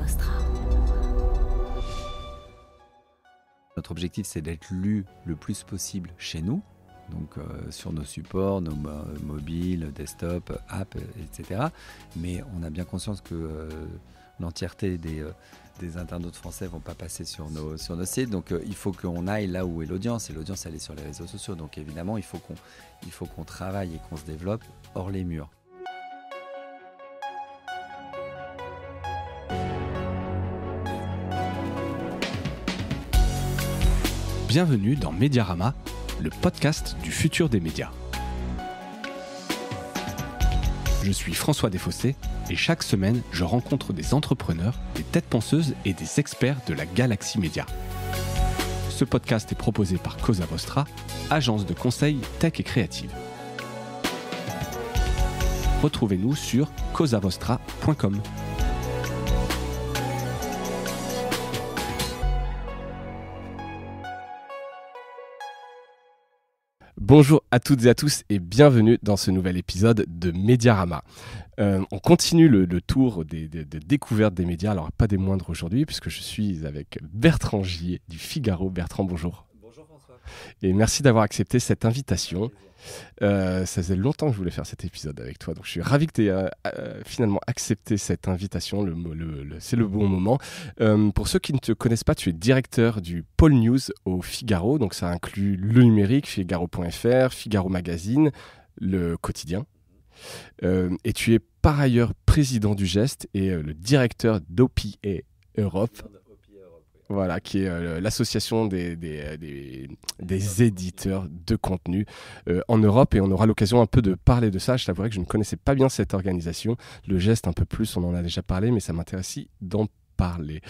Vostra. Notre objectif, c'est d'être lu le plus possible chez nous, donc sur nos supports, nos mobiles, desktop, apps, etc. Mais on a bien conscience que l'entièreté des internautes français ne vont pas passer sur nos sites. Donc il faut qu'on aille là où est l'audience. Et l'audience, elle est sur les réseaux sociaux. Donc évidemment, il faut qu'on travaille et qu'on se développe hors les murs. Bienvenue dans Mediarama, le podcast du futur des médias. Je suis François Desfossés et chaque semaine, je rencontre des entrepreneurs, des têtes penseuses et des experts de la galaxie média. Ce podcast est proposé par Cosa Vostra, agence de conseil tech et créative. Retrouvez-nous sur cosavostra.com. Bonjour à toutes et à tous et bienvenue dans ce nouvel épisode de Mediarama. On continue le tour des découvertes des médias, alors pas des moindres aujourd'hui puisque je suis avec Bertrand Gillier du Figaro. Bertrand, bonjour. Bonjour François. Et merci d'avoir accepté cette invitation. Ça faisait longtemps que je voulais faire cet épisode avec toi, donc je suis ravi que tu aies finalement accepté cette invitation, c'est le bon moment. Pour ceux qui ne te connaissent pas, tu es directeur du pôle news au Figaro, donc ça inclut le numérique, Figaro.fr, Figaro Magazine, le quotidien. Et tu es par ailleurs président du Geste et le directeur d'OPA Europe. Voilà, qui est l'association des éditeurs de contenu en Europe. Et on aura l'occasion un peu de parler de ça. Je t'avouerai que je ne connaissais pas bien cette organisation. Le Geste un peu plus, on en a déjà parlé, mais ça m'intéresse aussi d'en parler.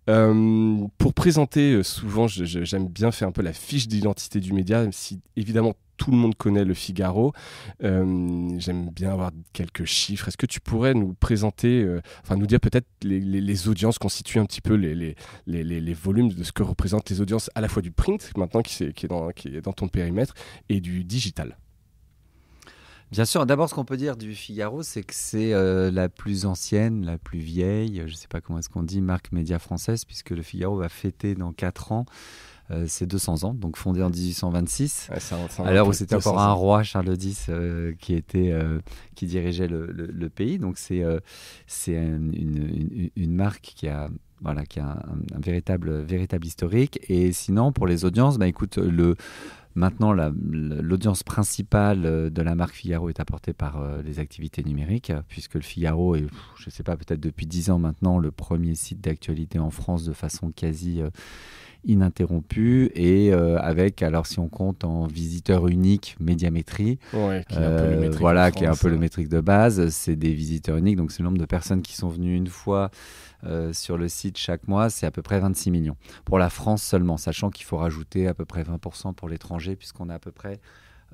Pour présenter, souvent, j'aime bien faire un peu la fiche d'identité du média, même si évidemment tout le monde connaît le Figaro. J'aime bien avoir quelques chiffres. Est-ce que tu pourrais nous présenter, nous dire peut-être les audiences, constituer un petit peu les volumes de ce que représentent les audiences à la fois du print, maintenant qui est dans ton périmètre, et du digital? Bien sûr, d'abord ce qu'on peut dire du Figaro, c'est que c'est la plus ancienne, la plus vieille, je ne sais pas comment est-ce qu'on dit, marque média française, puisque le Figaro va fêter dans 4 ans ses 200 ans, donc fondé en 1826, à l'heure où c'était encore un roi, Charles X, qui dirigeait le pays. Donc c'est une marque qui a un véritable historique. Et sinon, pour les audiences, écoute, maintenant, l'audience principale de la marque Figaro est apportée par les activités numériques, puisque le Figaro est, je ne sais pas, peut-être depuis 10 ans maintenant, le premier site d'actualité en France de façon quasi ininterrompue, et avec, alors si on compte en visiteur unique, Médiamétrie, qui est un peu le métrique qui est un peu le métrique de base, c'est des visiteurs uniques, donc c'est le nombre de personnes qui sont venues une fois sur le site chaque mois, c'est à peu près 26 millions. Pour la France seulement, sachant qu'il faut rajouter à peu près 20% pour l'étranger, puisqu'on a à peu près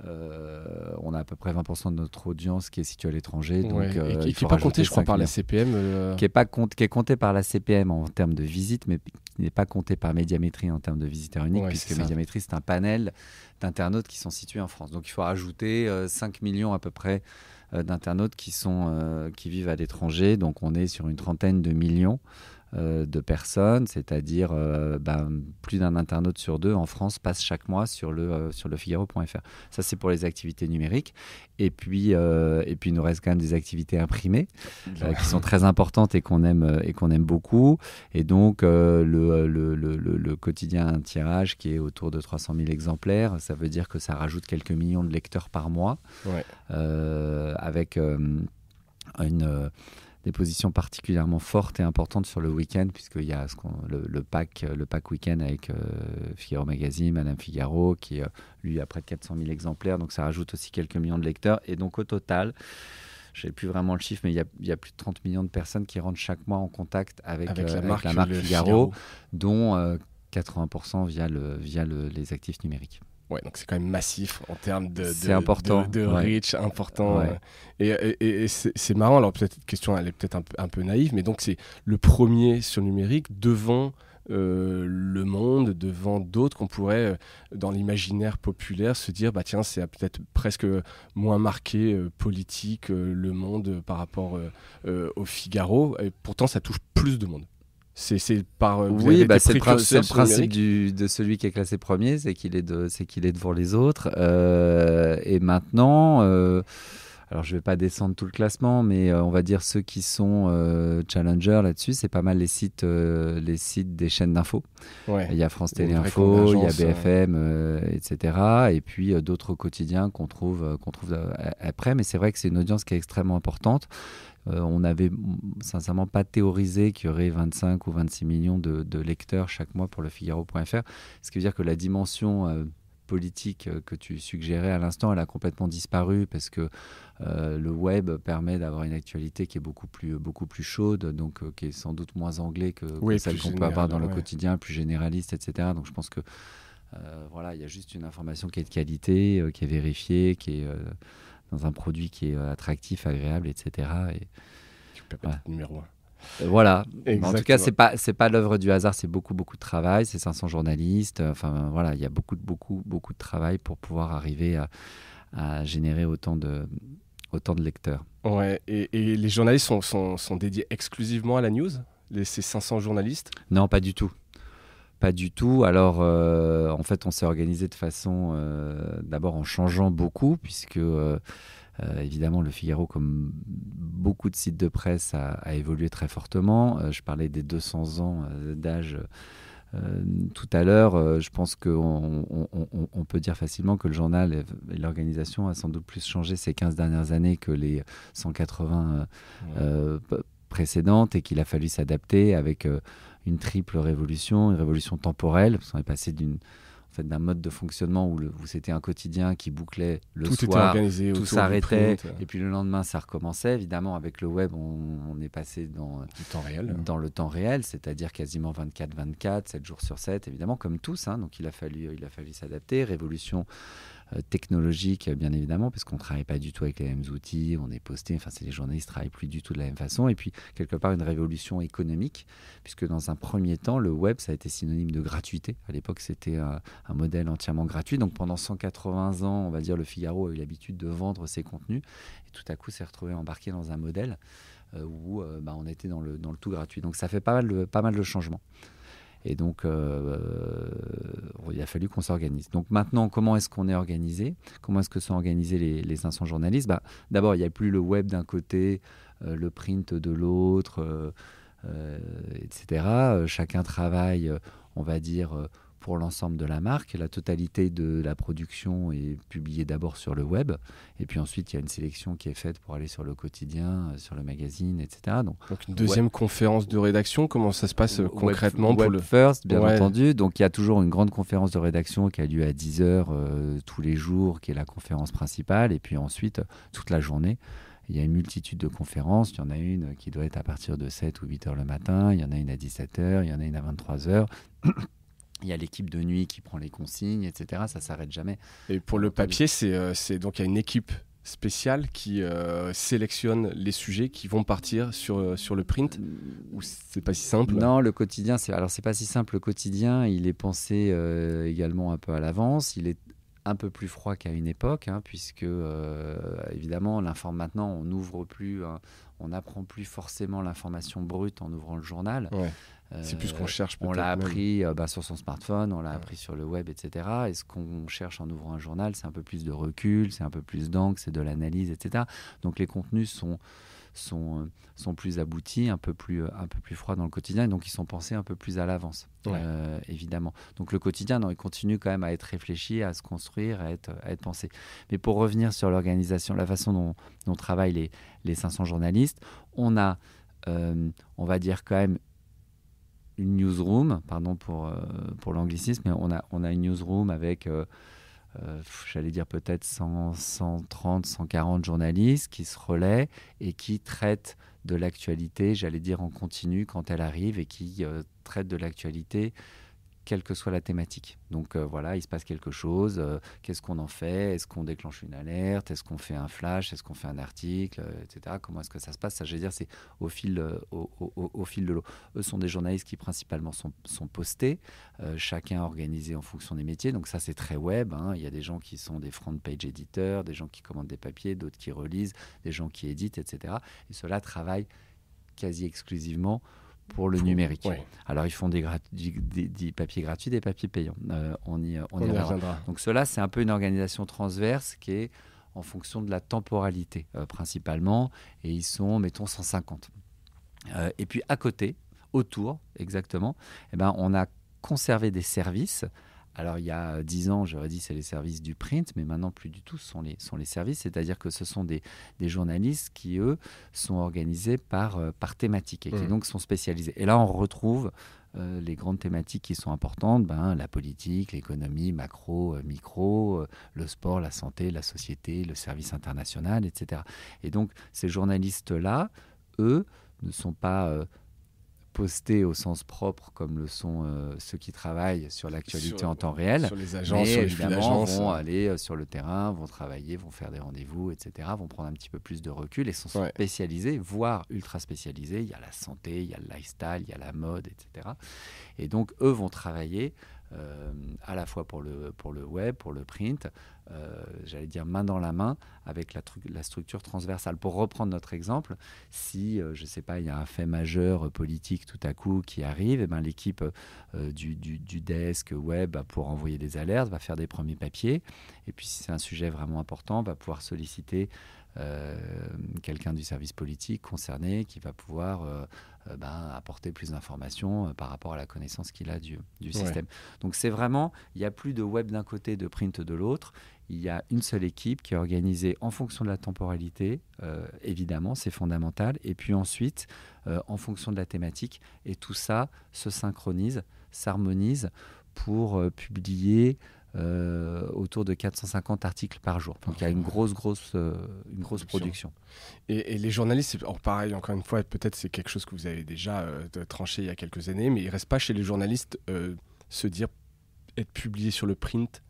20% de notre audience qui est située à l'étranger. Donc, et qui n'est pas compté, je crois, par la CPM. Qui est compté par la CPM en termes de visites, mais qui n'est pas compté par Médiamétrie en termes de visiteurs uniques, puisque Médiamétrie, c'est un panel d'internautes qui sont situés en France. Donc il faut rajouter 5 millions à peu près d'internautes qui vivent à l'étranger. Donc on est sur une trentaine de millions de personnes, c'est-à-dire plus d'un internaute sur 2 en France passe chaque mois sur le Figaro.fr. Ça, c'est pour les activités numériques. Et puis il nous reste quand même des activités imprimées qui sont très importantes et qu'on aime beaucoup. Et donc le quotidien un tirage qui est autour de 300 000 exemplaires, ça veut dire que ça rajoute quelques millions de lecteurs par mois, avec des positions particulièrement fortes et importantes sur le week-end, puisqu'il y a le pack week-end avec Figaro Magazine, Madame Figaro, qui lui a près de 400 000 exemplaires, donc ça rajoute aussi quelques millions de lecteurs. Et donc au total, je n'ai plus vraiment le chiffre, mais il y a plus de 30 millions de personnes qui rentrent chaque mois en contact avec la marque Figaro, dont 80% via les actifs numériques. Ouais, donc c'est quand même massif en termes de reach important. Ouais. Et c'est marrant, alors peut-être cette question elle est peut-être un peu naïve, mais donc c'est le premier sur le numérique devant Le Monde, devant d'autres qu'on pourrait, dans l'imaginaire populaire, se dire bah tiens, c'est peut-être presque moins marqué politique, Le Monde par rapport au Figaro, et pourtant ça touche plus de monde. C'est par oui, c'est le principe de celui qui est classé premier, c'est qu'il est devant les autres. Et maintenant, alors je vais pas descendre tout le classement, mais on va dire ceux qui sont challenger là-dessus, c'est pas mal les sites des chaînes d'infos. Ouais. Il y a France Télé Info, il y a BFM, etc. Et puis d'autres quotidiens qu'on trouve après. Mais c'est vrai que c'est une audience qui est extrêmement importante. On n'avait sincèrement pas théorisé qu'il y aurait 25 ou 26 millions de lecteurs chaque mois pour le Figaro.fr. Ce qui veut dire que la dimension politique que tu suggérais à l'instant, elle a complètement disparu parce que le web permet d'avoir une actualité qui est beaucoup plus chaude, donc qui est sans doute moins anglais que celle qu'on peut avoir dans le quotidien, plus généraliste, etc. Donc je pense que il y a juste une information qui est de qualité, qui est vérifiée, qui est dans un produit qui est attractif, agréable, etc. Et tu peux pas être numéro 1. Voilà. En tout cas, c'est pas l'œuvre du hasard, c'est beaucoup de travail, c'est 500 journalistes. Enfin voilà, il y a beaucoup de travail pour pouvoir arriver à générer autant de lecteurs. Ouais. Et les journalistes sont dédiés exclusivement à la news, ces 500 journalistes? Non, pas du tout. Pas du tout. Alors, en fait, on s'est organisé de façon, d'abord en changeant beaucoup, puisque évidemment, le Figaro, comme beaucoup de sites de presse, a évolué très fortement. Je parlais des 200 ans d'âge tout à l'heure. Je pense qu'on peut dire facilement que le journal et l'organisation a sans doute plus changé ces 15 dernières années que les 180 précédentes, et qu'il a fallu s'adapter avec une triple révolution, une révolution temporelle, parce qu'on est passé d'un mode de fonctionnement où c'était un quotidien qui bouclait le soir, était organisé, tout s'arrêtait, et puis le lendemain ça recommençait. Évidemment, avec le web, on est passé dans le temps réel, c'est-à-dire quasiment 24/24, 7 jours sur 7, évidemment, comme tous. Donc il a fallu s'adapter. Révolution technologique, bien évidemment, parce qu'on ne travaille pas du tout avec les mêmes outils, on est posté, les journalistes ne travaillent plus du tout de la même façon. Et puis, quelque part, une révolution économique, puisque dans un premier temps, le web, ça a été synonyme de gratuité. À l'époque, c'était un modèle entièrement gratuit. Donc, pendant 180 ans, on va dire, le Figaro a eu l'habitude de vendre ses contenus, et tout à coup, s'est retrouvé embarqué dans un modèle où on était dans le tout gratuit. Donc, ça fait pas mal de changements. Et donc, il a fallu qu'on s'organise. Donc maintenant, comment est-ce qu'on est organisé? Comment est-ce que sont organisés les 500 journalistes? D'abord, il n'y a plus le web d'un côté, le print de l'autre, etc. Chacun travaille, on va dire, pour l'ensemble de la marque. La totalité de la production est publiée d'abord sur le web. Et puis ensuite, il y a une sélection qui est faite pour aller sur le quotidien, sur le magazine, etc. Donc une deuxième conférence de rédaction, comment ça se passe concrètement web first, bien entendu. Donc il y a toujours une grande conférence de rédaction qui a lieu à 10h tous les jours, qui est la conférence principale. Et puis ensuite, toute la journée, il y a une multitude de conférences. Il y en a une qui doit être à partir de 7 ou 8h le matin. Il y en a une à 17h. Il y en a une à 23h. Il y a l'équipe de nuit qui prend les consignes, etc. Ça ne s'arrête jamais. Et pour le papier, c'est donc il y a une équipe spéciale qui sélectionne les sujets qui vont partir sur le print, ou c'est pas si simple? Non, le quotidien, c'est pas si simple. Le quotidien, il est pensé également un peu à l'avance. Il est un peu plus froid qu'à une époque, puisque évidemment, maintenant, on n'ouvre plus, on n'apprend plus forcément l'information brute en ouvrant le journal. Ouais. C'est plus ce qu'on cherche. On l'a appris sur son smartphone, on l'a appris sur le web, etc. Et ce qu'on cherche en ouvrant un journal, c'est un peu plus de recul, c'est un peu plus d'encre, c'est de l'analyse, etc. Donc les contenus sont plus aboutis, un peu plus froids dans le quotidien, et donc ils sont pensés un peu plus à l'avance, évidemment. Donc le quotidien, il continue quand même à être réfléchi, à se construire, à être pensé. Mais pour revenir sur l'organisation, la façon dont travaillent les 500 journalistes, on a, on va dire quand même, une newsroom, pardon pour l'anglicisme, mais on a une newsroom avec, j'allais dire peut-être 130, 140 journalistes qui se relaient et qui traitent de l'actualité, j'allais dire en continu quand elle arrive, et qui traitent de l'actualité quelle que soit la thématique. Donc il se passe quelque chose, qu'est-ce qu'on en fait? Est-ce qu'on déclenche une alerte? Est-ce qu'on fait un flash? Est-ce qu'on fait un article, etc. Comment est-ce que ça se passe? Ça, je veux dire, c'est au fil de l'eau. Eux sont des journalistes qui principalement sont postés, chacun organisé en fonction des métiers. Donc ça, c'est très web. Il y a des gens qui sont des front page éditeurs, des gens qui commandent des papiers, d'autres qui relisent, des gens qui éditent, etc. Et ceux-là travaillent quasi exclusivement pour le numérique. Ouais. Alors, ils font des papiers gratuits, des papiers payants. On y reviendra. Donc, cela, c'est un peu une organisation transverse qui est en fonction de la temporalité, principalement. Et ils sont, mettons, 150. Et puis, à côté, autour, exactement, on a conservé des services. Alors, il y a 10 ans, j'aurais dit c'est les services du print, mais maintenant, plus du tout, ce sont les services. C'est-à-dire que ce sont des journalistes qui, eux, sont organisés par thématique et qui donc sont spécialisés. Et là, on retrouve les grandes thématiques qui sont importantes, la politique, l'économie, macro, micro, le sport, la santé, la société, le service international, etc. Et donc, ces journalistes-là, eux, ne sont pas postés au sens propre comme le sont ceux qui travaillent sur l'actualité en temps réel. Sur les agences, mais sur les flux d'agences. Vont aller sur le terrain, vont travailler, vont faire des rendez-vous, etc. Vont prendre un petit peu plus de recul et sont spécialisés, voire ultra spécialisés. Il y a la santé, il y a le lifestyle, il y a la mode, etc. Et donc, eux vont travailler à la fois pour le web, pour le print, j'allais dire main dans la main avec la structure transversale. Pour reprendre notre exemple, si, je ne sais pas, il y a un fait majeur politique tout à coup qui arrive, l'équipe du desk web pour envoyer des alertes va faire des premiers papiers. Et puis si c'est un sujet vraiment important, va pouvoir solliciter quelqu'un du service politique concerné qui va pouvoir apporter plus d'informations par rapport à la connaissance qu'il a du système. Donc c'est vraiment, il n'y a plus de web d'un côté, de print de l'autre. Il y a une seule équipe qui est organisée en fonction de la temporalité, évidemment, c'est fondamental. Et puis ensuite, en fonction de la thématique. Et tout ça se synchronise, s'harmonise pour publier autour de 450 articles par jour. Donc il y a une grosse production. Et les journalistes, pareil, encore une fois, peut-être c'est quelque chose que vous avez déjà tranché il y a quelques années, mais il ne reste pas chez les journalistes se dire être publié sur le print,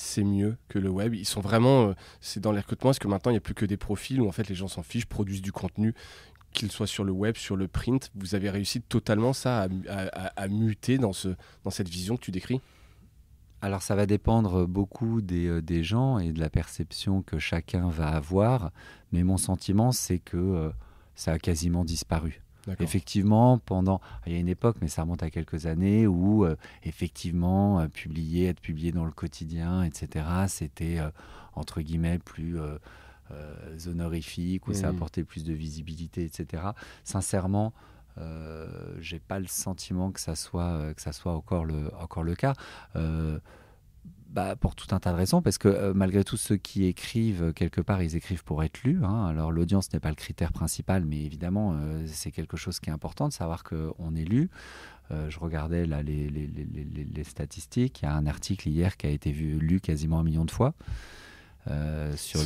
c'est mieux que le web. Ils sont vraiment, c'est dans les recrutements, est-ce que maintenant il n'y a plus que des profils où en fait les gens s'en fichent, produisent du contenu, qu'il soit sur le web, sur le print. Vous avez réussi totalement ça à muter dans cette vision que tu décris? Alors ça va dépendre beaucoup des gens et de la perception que chacun va avoir, mais mon sentiment c'est que ça a quasiment disparu. D'accord. Effectivement, il y a une époque, mais ça remonte à quelques années, où effectivement être publié dans le quotidien, etc., c'était entre guillemets plus honorifique, où ça apportait plus de visibilité, etc. Sincèrement, j'ai pas le sentiment que ça soit encore le cas. Pour tout un tas de raisons, parce que malgré tout, ceux qui écrivent, quelque part, ils écrivent pour être lus. Alors l'audience n'est pas le critère principal, mais évidemment, c'est quelque chose qui est important de savoir qu'on est lu. Je regardais là les statistiques. Il y a un article hier qui a été lu quasiment 1 million de fois. Sur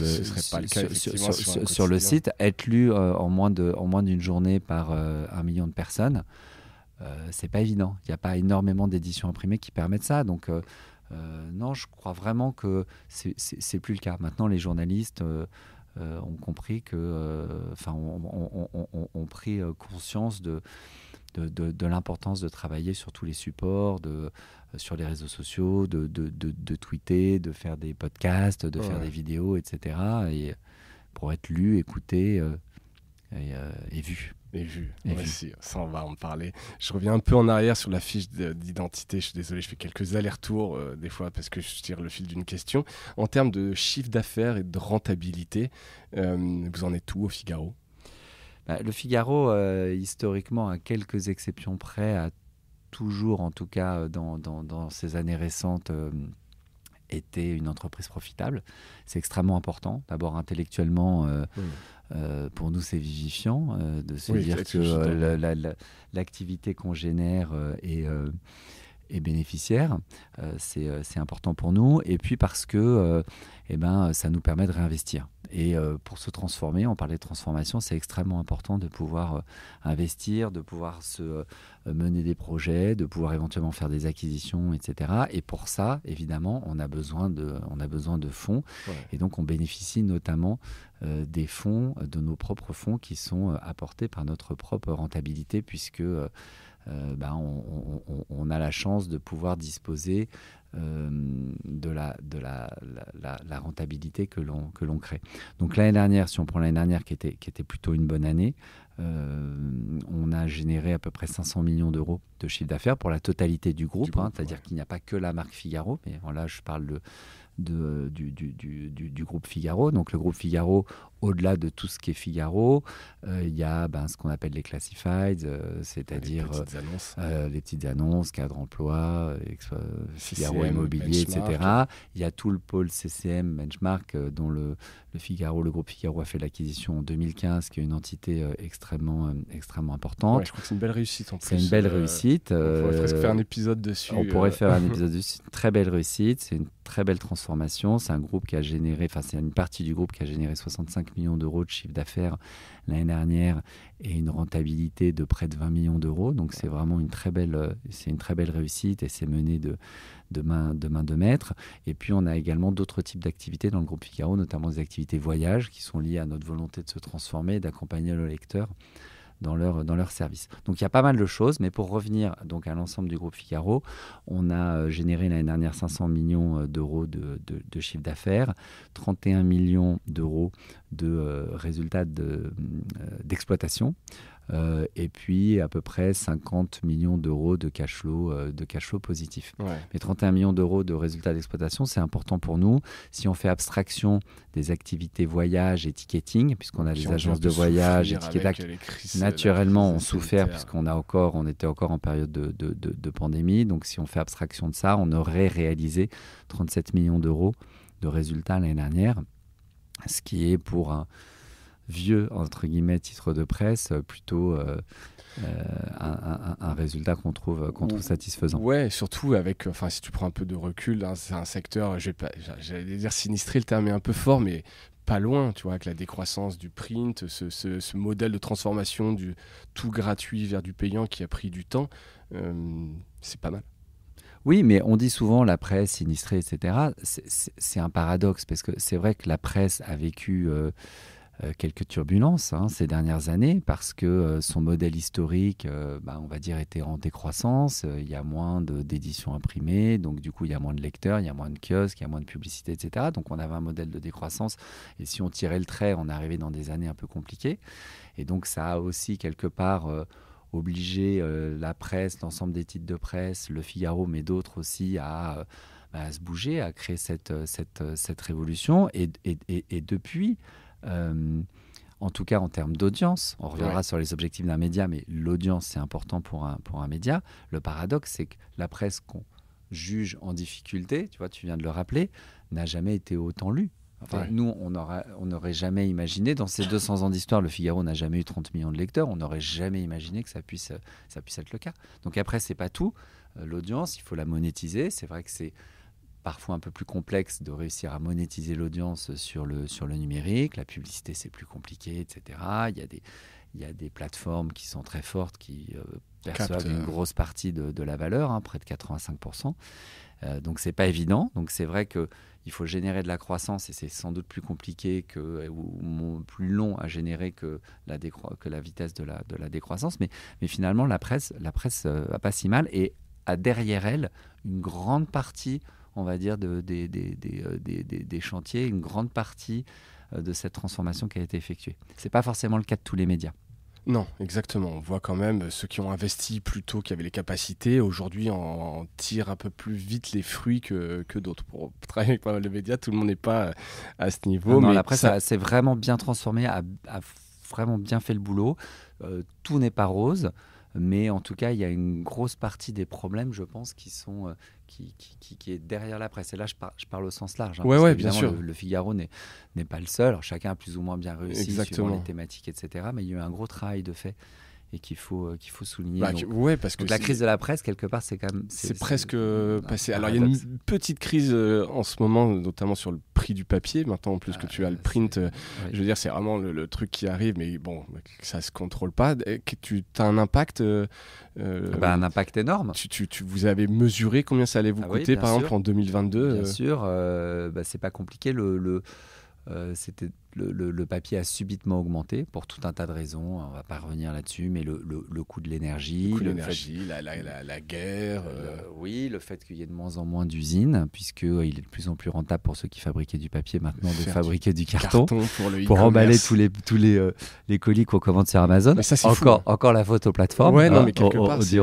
le site, être lu en moins d'une journée par 1 million de personnes, c'est pas évident. Il n'y a pas énormément d'éditions imprimées qui permettent ça. Donc non, je crois vraiment que c'est plus le cas. Maintenant, les journalistes ont compris ont pris conscience de l'importance de travailler sur tous les supports, sur les réseaux sociaux, de tweeter, de faire des podcasts, de faire des vidéos, etc. Et pour être lu, écouté et vu. Ça on va en parler. Je reviens un peu en arrière sur la fiche d'identité. Je suis désolé, je fais quelques allers-retours des fois parce que je tire le fil d'une question. En termes de chiffre d'affaires et de rentabilité, vous en êtes où au Figaro? Le Figaro, historiquement, à quelques exceptions près, a toujours, en tout cas dans ces années récentes, été une entreprise profitable. C'est extrêmement important. D'abord, intellectuellement, pour nous, c'est vivifiant de se dire que l'activité qu'on génère est bénéficiaire. C'est important pour nous. Et puis parce que ça nous permet de réinvestir. Et pour se transformer, on parlait de transformation, c'est extrêmement important de pouvoir investir, de pouvoir se mener des projets, de pouvoir éventuellement faire des acquisitions, etc. Et pour ça, évidemment, on a besoin de fonds. Ouais. Et donc, on bénéficie notamment des fonds, de nos propres fonds qui sont apportés par notre propre rentabilité, puisque on a la chance de pouvoir disposer de la rentabilité que l'on crée. Donc l'année dernière, si on prend l'année dernière qui était plutôt une bonne année, on a généré à peu près 500 millions d'euros de chiffre d'affaires pour la totalité du groupe, c'est-à-dire qu'il n'y a pas que la marque Figaro, mais là je parle du groupe Figaro. Donc le groupe Figaro, au-delà de tout ce qui est Figaro, il y a ce qu'on appelle les classifieds, c'est-à-dire les petites annonces, cadre emploi, Figaro CCM, immobilier, Benchmark, etc. Il y a tout le pôle CCM, Benchmark, dont le groupe Figaro a fait l'acquisition en 2015, qui est une entité extrêmement importante. Ouais, je crois que c'est une belle réussite en plus. C'est une belle réussite. On pourrait presque faire un épisode dessus. On pourrait faire un épisode dessus. C'est une très belle réussite, c'est une très belle transformation. C'est un groupe qui a généré, c'est une partie du groupe qui a généré 65 millions d'euros de chiffre d'affaires l'année dernière et une rentabilité de près de 20 millions d'euros. Donc c'est vraiment une très belle réussite et c'est mené de main de maître. Et puis on a également d'autres types d'activités dans le groupe Figaro, notamment des activités voyage qui sont liées à notre volonté de se transformer et d'accompagner le lecteur dans leur service. Donc il y a pas mal de choses, mais pour revenir donc à l'ensemble du groupe Figaro, on a généré l'année dernière 500 millions d'euros de chiffre d'affaires, 31 millions d'euros de résultats d'exploitation, et puis à peu près 50 millions d'euros de cash flow positif. Ouais. Mais 31 millions d'euros de résultats d'exploitation, c'est important pour nous. Si on fait abstraction des activités voyage et ticketing, puisqu'on a des agences de voyage et ticketing, naturellement ont souffert puisqu'on était encore en période de pandémie. Donc si on fait abstraction de ça, on aurait réalisé 37 millions d'euros de résultats l'année dernière, ce qui est pour un vieux, entre guillemets, titre de presse, plutôt un résultat qu'on trouve satisfaisant. Ouais, surtout avec, si tu prends un peu de recul, c'est un secteur, j'allais dire sinistré, le terme est un peu fort, mais pas loin, tu vois, avec la décroissance du print, ce modèle de transformation du tout gratuit vers du payant qui a pris du temps, c'est pas mal. Oui, mais on dit souvent la presse sinistrée, etc. C'est un paradoxe, parce que c'est vrai que la presse a vécu quelques turbulences ces dernières années, parce que son modèle historique, on va dire, était en décroissance. Il y a moins d'éditions imprimées, donc du coup il y a moins de lecteurs, il y a moins de kiosques, il y a moins de publicité, etc. Donc on avait un modèle de décroissance, et si on tirait le trait, on arrivait dans des années un peu compliquées. Et donc ça a aussi quelque part obligé la presse, l'ensemble des titres de presse, le Figaro, mais d'autres aussi, à se bouger, à créer cette révolution. Et depuis, en tout cas en termes d'audience, on reviendra sur les objectifs d'un média, mais l'audience, c'est important pour un média. Le paradoxe, c'est que la presse qu'on juge en difficulté, tu vois, tu viens de le rappeler, n'a jamais été autant lue. Nous, on n'aurait jamais imaginé, dans ces 200 ans d'histoire, le Figaro n'a jamais eu 30 millions de lecteurs, on n'aurait jamais imaginé que ça puisse être le cas. Donc après, c'est pas tout. L'audience, il faut la monétiser. C'est vrai que c'est parfois un peu plus complexe de réussir à monétiser l'audience sur le numérique. La publicité, c'est plus compliqué, etc. Il y a des plateformes qui sont très fortes, qui perçoivent une grosse partie de la valeur, près de 85%. Donc c'est pas évident. Donc c'est vrai qu'il faut générer de la croissance, et c'est sans doute plus compliqué ou plus long à générer que la vitesse de la décroissance. Mais finalement, la presse va pas si mal, et a derrière elle une grande partie, on va dire, des chantiers, une grande partie de cette transformation qui a été effectuée. C'est pas forcément le cas de tous les médias. Non, exactement. On voit quand même ceux qui ont investi plus tôt, qui avaient les capacités, aujourd'hui en tirent un peu plus vite les fruits que d'autres. Pour travailler avec pas mal de médias, tout le monde n'est pas à ce niveau. Non, mais la presse s'est vraiment bien transformée, a vraiment bien fait le boulot. Tout n'est pas rose, mais en tout cas, il y a une grosse partie des problèmes, je pense, qui est derrière la presse. Et là, je parle au sens large. Ouais, bien sûr. Le Figaro n'est pas le seul. Alors, chacun a plus ou moins bien réussi suivant les thématiques, etc. Mais il y a eu un gros travail de fait et qu'il faut souligner. Parce que la crise de la presse, quelque part, c'est quand même... C'est presque passé. Alors, il y a une petite crise en ce moment, notamment sur le prix du papier. Maintenant, en plus que tu as le print, je veux dire, c'est vraiment le truc qui arrive, mais bon, ça ne se contrôle pas. Tu as un impact un impact énorme. Vous avez mesuré combien ça allait vous coûter, par exemple, en 2022 Bien sûr, c'est pas compliqué. C'était le papier a subitement augmenté pour tout un tas de raisons. On ne va pas revenir là-dessus, mais le coût de l'énergie, la guerre. Oui, le fait qu'il y ait de moins en moins d'usines, puisqu'il est de plus en plus rentable pour ceux qui fabriquaient du papier maintenant de fabriquer du carton pour emballer tous les colis qu'on commande sur Amazon. Mais ça, c'est encore la faute aux plateformes,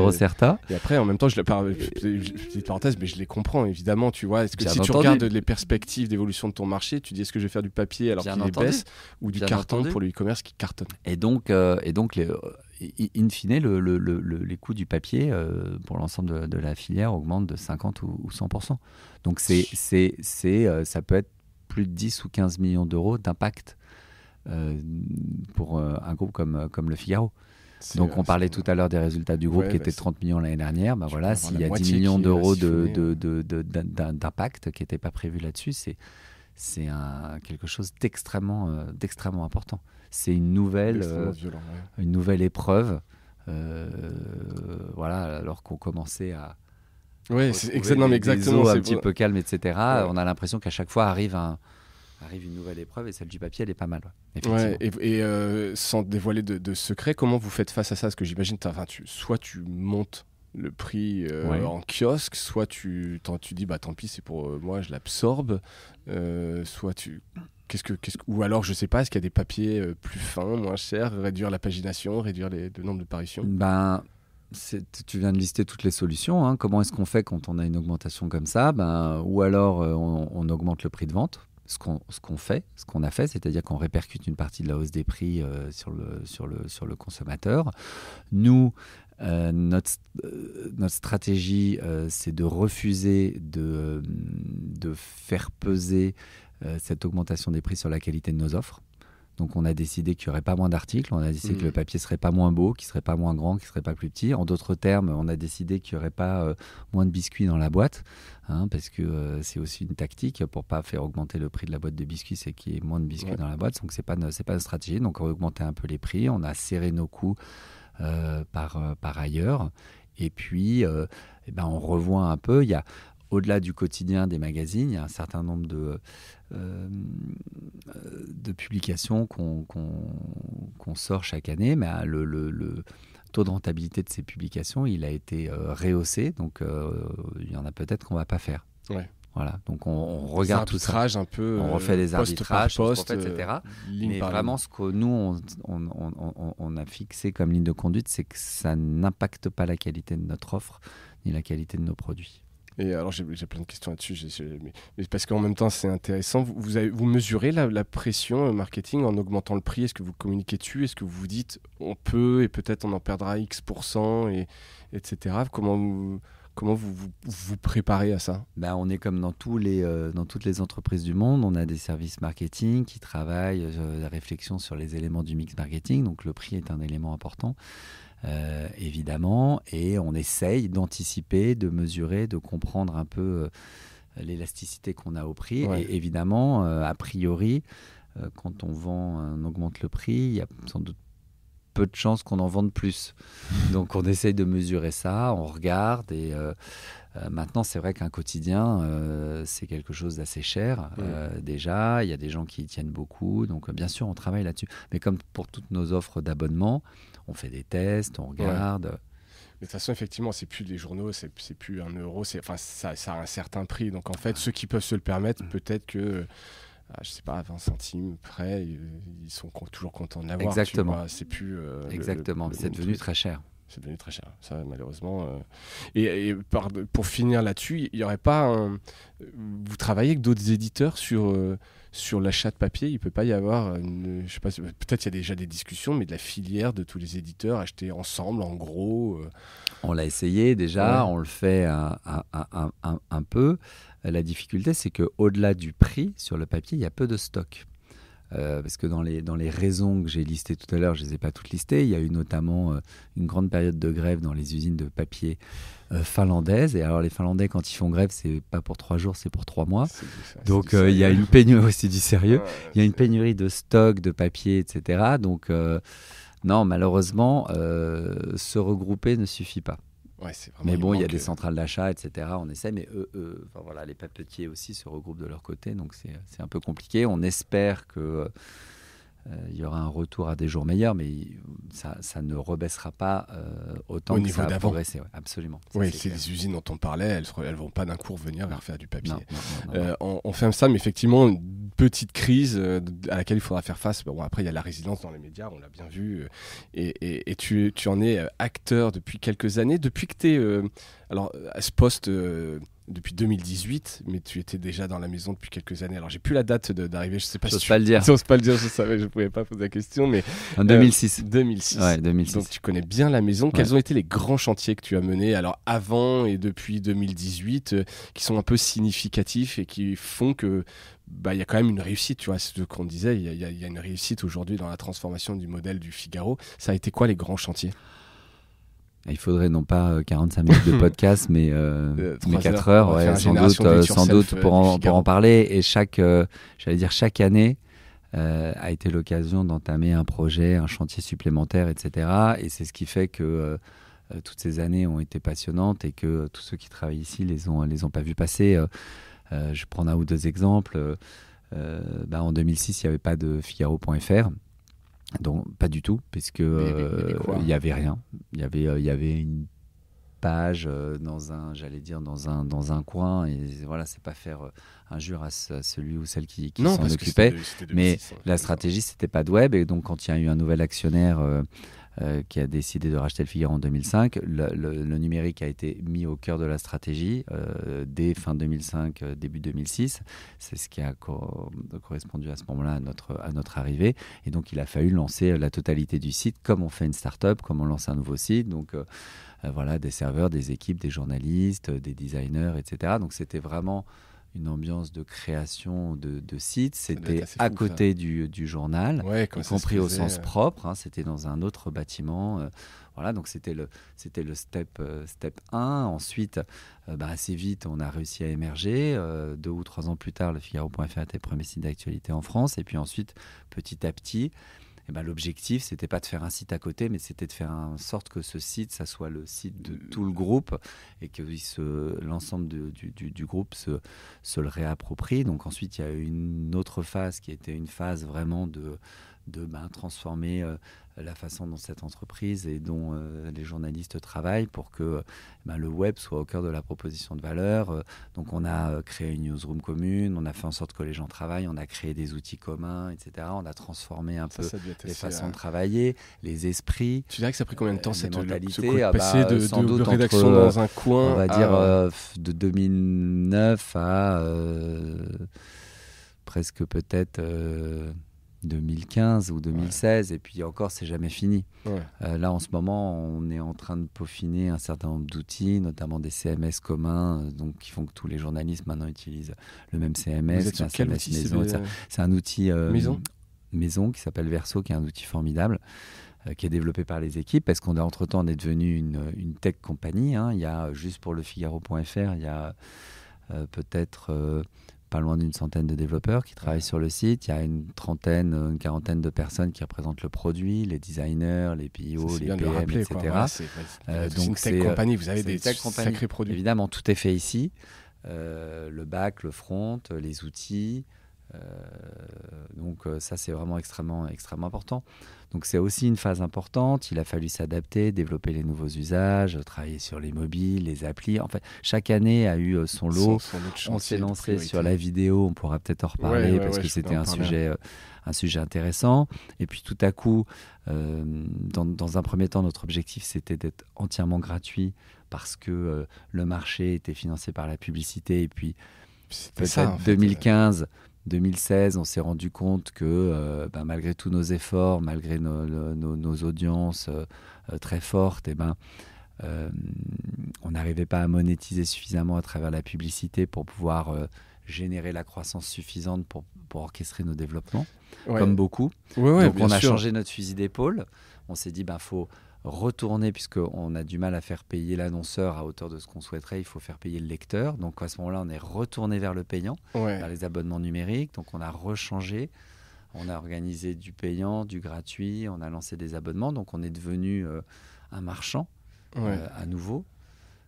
Rocerta. Et après, en même temps, petite parenthèse, mais je les comprends évidemment. Tu vois, est-ce que si tu regardes les perspectives d'évolution de ton marché, tu dis est-ce que je vais faire du papier alors qu'il baisse ou du carton pour le e-commerce qui cartonne. Et donc in fine, les coûts du papier pour l'ensemble de la filière augmentent de 50 ou 100%. Donc ça peut être plus de 10 ou 15 millions d'euros d'impact pour un groupe comme Le Figaro. Donc on parlait tout à l'heure des résultats du groupe qui étaient de 30 millions l'année dernière. Voilà, s'il y a 10 millions d'euros d'impact qui n'étaient pas prévus là-dessus, c'est quelque chose d'extrêmement important. C'est une nouvelle épreuve. Voilà, alors qu'on commençait à c'est exactement un petit peu calme, etc. On a l'impression qu'à chaque fois arrive une nouvelle épreuve, et celle du papier, elle est pas mal. Et sans dévoiler de secret, comment vous faites face à ça? Parce que j'imagine, soit tu montes le prix en kiosque, soit tu dis tant pis, c'est pour moi, je l'absorbe, soit tu ou alors je sais pas, est-ce qu'il y a des papiers plus fins, moins chers, réduire la pagination, réduire le nombre de parutions? Tu viens de lister toutes les solutions, hein. Comment est-ce qu'on fait quand on a une augmentation comme ça? Ou alors on augmente le prix de vente, ce qu'on a fait, c'est-à-dire qu'on répercute une partie de la hausse des prix sur le consommateur. Nous, notre stratégie, c'est de refuser de faire peser cette augmentation des prix sur la qualité de nos offres. Donc on a décidé qu'il n'y aurait pas moins d'articles, on a décidé que le papier ne serait pas moins beau, qu'il ne serait pas moins grand, qu'il ne serait pas plus petit. En d'autres termes, on a décidé qu'il n'y aurait pas moins de biscuits dans la boîte, parce que c'est aussi une tactique pour ne pas faire augmenter le prix de la boîte de biscuits, c'est qu'il y ait moins de biscuits dans la boîte. Donc ce n'est pas notre stratégie. Donc on a augmenté un peu les prix, on a serré nos coûts par ailleurs. Et puis on revoit un peu, il y a au-delà du quotidien des magazines, il y a un certain nombre de publications qu'on sort chaque année, mais le taux de rentabilité de ces publications, il a été rehaussé, donc il y en a peut-être qu'on ne va pas faire. Voilà, donc on regarde tout ça, un peu, on refait des arbitrages, poste, etc. Mais vraiment, ce que nous, on a fixé comme ligne de conduite, c'est que ça n'impacte pas la qualité de notre offre, ni la qualité de nos produits. Et alors j'ai plein de questions là-dessus, mais parce qu'en même temps c'est intéressant. Vous mesurez la pression marketing en augmentant le prix? Est-ce que vous communiquez dessus? Est-ce que vous vous dites on peut et peut-être on en perdra X%, etc. Comment vous préparez à ça? On est comme dans toutes les entreprises du monde, on a des services marketing qui travaillent la réflexion sur les éléments du mix marketing, donc le prix est un élément important. Évidemment, et on essaye d'anticiper, de mesurer, de comprendre un peu l'élasticité qu'on a au prix. Et évidemment, a priori, quand on augmente le prix, il y a sans doute peu de chances qu'on en vende plus. Donc on essaye de mesurer ça, on regarde, et maintenant c'est vrai qu'un quotidien, c'est quelque chose d'assez cher. Déjà, il y a des gens qui y tiennent beaucoup, donc bien sûr on travaille là-dessus. Mais comme pour toutes nos offres d'abonnement, on fait des tests, on regarde. Mais de toute façon, effectivement, c'est plus les journaux, c'est plus 1 euro, ça a un certain prix. Donc en fait, ceux qui peuvent se le permettre, peut-être que, je sais pas, à 20 centimes près, ils sont toujours contents de l'avoir. Exactement. C'est plus. Exactement, c'est devenu très cher. C'est devenu très cher, ça, malheureusement. Pour finir là-dessus, il n'y aurait pas vous travaillez avec d'autres éditeurs sur l'achat de papier? Il ne peut pas y avoir, je sais pas, peut-être il y a déjà des discussions, mais de la filière de tous les éditeurs, acheter ensemble, en gros. On l'a essayé déjà, on le fait un peu. La difficulté, c'est qu'au-delà du prix, sur le papier, il y a peu de stock. Parce que dans les raisons que j'ai listées tout à l'heure, je ne les ai pas toutes listées. Il y a eu notamment une grande période de grève dans les usines de papier finlandaises. Et alors les Finlandais, quand ils font grève, c'est pas pour 3 jours, c'est pour 3 mois. Donc il y a une pénurie aussi du sérieux. Il y a une pénurie de stock, de papier, etc. Donc non, malheureusement, se regrouper ne suffit pas. Ouais, c'est mais bon, il y a des centrales d'achat, etc. On essaie, mais enfin, voilà, les papetiers aussi se regroupent de leur côté, donc c'est un peu compliqué. On espère que il y aura un retour à des jours meilleurs, mais ça ne rebaissera pas autant au que niveau ça a d'avant. progressé. Ouais, absolument. Oui, c'est les usines dont on parlait, elles ne vont pas d'un coup revenir vers faire du papier. Non. On fait ça, mais effectivement, une petite crise à laquelle il faudra faire face. Bon, après, il y a la résilience dans les médias, on l'a bien vu. Et tu en es acteur depuis quelques années. Depuis que tu es à ce poste depuis 2018, mais tu étais déjà dans la maison depuis quelques années. Alors, j'ai plus la date d'arrivée, je sais pas si pas le dire. J'ose pas le dire, je savais, je pouvais pas poser la question, mais en 2006. 2006. Ouais, 2006. Donc, tu connais bien la maison. Ouais. Quels ont été les grands chantiers que tu as menés, alors avant et depuis 2018, qui sont un peu significatifs et qui font que il y a quand même une réussite, tu vois, c'est ce qu'on disait, il y a une réussite aujourd'hui dans la transformation du modèle du Figaro. Ça a été quoi les grands chantiers ? Il faudrait non pas 45 minutes de podcast, mais 4 heures, ouais, sans doute pour en parler. Et chaque année a été l'occasion d'entamer un projet, un chantier supplémentaire, etc. Et c'est ce qui fait que toutes ces années ont été passionnantes et que tous ceux qui travaillent ici les ont pas vues passer. Je prends un ou deux exemples. En 2006, il n'y avait pas de Figaro.fr. Donc pas du tout, puisque il y avait rien. Il y avait une page dans un coin, et voilà, c'est pas faire injure à celui ou celle qui s'en occupait. Mais la stratégie, c'était pas de web, et donc quand il y a eu un nouvel actionnaire qui a décidé de racheter le Figaro en 2005, le numérique a été mis au cœur de la stratégie dès fin 2005, début 2006. C'est ce qui a correspondu à ce moment-là à notre arrivée. Et donc, il a fallu lancer la totalité du site, comme on fait une start-up, comme on lance un nouveau site. Donc, voilà, des serveurs, des équipes, des journalistes, des designers, etc. Donc, c'était vraiment une ambiance de création de sites. C'était à côté du journal, y compris au sens propre. Hein, c'était dans un autre bâtiment. Voilà, donc c'était le step 1. Ensuite, assez vite, on a réussi à émerger. 2 ou 3 ans plus tard, le Figaro.fr était le premier site d'actualité en France. Et puis ensuite, petit à petit, l'objectif, c'était pas de faire un site à côté, mais c'était de faire en sorte que ce site, ça soit le site de tout le groupe et que l'ensemble du groupe se le réapproprie. Donc ensuite, il y a eu une autre phase qui était une phase vraiment de transformer la façon dont cette entreprise et dont les journalistes travaillent pour que le web soit au cœur de la proposition de valeur. Donc on a créé une newsroom commune, on a fait en sorte que les gens travaillent, on a créé des outils communs, etc. On a transformé un peu les façons de travailler, les esprits. Tu dirais que ça a pris combien de temps cette mentalité passer de rédaction dans un coin, on va dire de 2009 à presque peut-être 2015 ou 2016, et puis encore, c'est jamais fini. Là, en ce moment, on est en train de peaufiner un certain nombre d'outils, notamment des CMS communs, donc qui font que tous les journalistes maintenant utilisent le même CMS. C'est un CMS maison. C'est un outil maison qui s'appelle Verso, qui est un outil formidable, qui est développé par les équipes, parce qu'on entre-temps, on est devenu une tech compagnie. Hein. Il y a, juste pour le Figaro.fr, il y a peut-être pas loin d'une centaine de développeurs qui travaillent sur le site. Il y a une quarantaine de personnes qui représentent le produit, les designers, les PO, les PM, etc. Donc c'est une tech compagnie, vous avez des sacrés produits. Évidemment, tout est fait ici. Le back, le front, les outils. Donc ça, c'est vraiment extrêmement important. Donc c'est aussi une phase importante. Il a fallu s'adapter, développer les nouveaux usages, travailler sur les mobiles, les applis. En fait, chaque année a eu son lot. On s'est lancé sur la vidéo. On pourra peut-être en reparler parce que c'était un sujet intéressant. Et puis tout à coup, dans un premier temps, notre objectif, c'était d'être entièrement gratuit parce que le marché était financé par la publicité. Et puis peut-être 2016, on s'est rendu compte que malgré tous nos efforts, malgré nos audiences très fortes, on n'arrivait pas à monétiser suffisamment à travers la publicité pour pouvoir générer la croissance suffisante pour orchestrer nos développements, comme beaucoup. Donc on a changé notre fusil d'épaule. On s'est dit, faut retourner, puisqu'on a du mal à faire payer l'annonceur à hauteur de ce qu'on souhaiterait, il faut faire payer le lecteur. Donc à ce moment-là, on est retourné vers le payant, vers les abonnements numériques. Donc on a rechangé, on a organisé du payant, du gratuit, on a lancé des abonnements. Donc on est devenu un marchand à nouveau.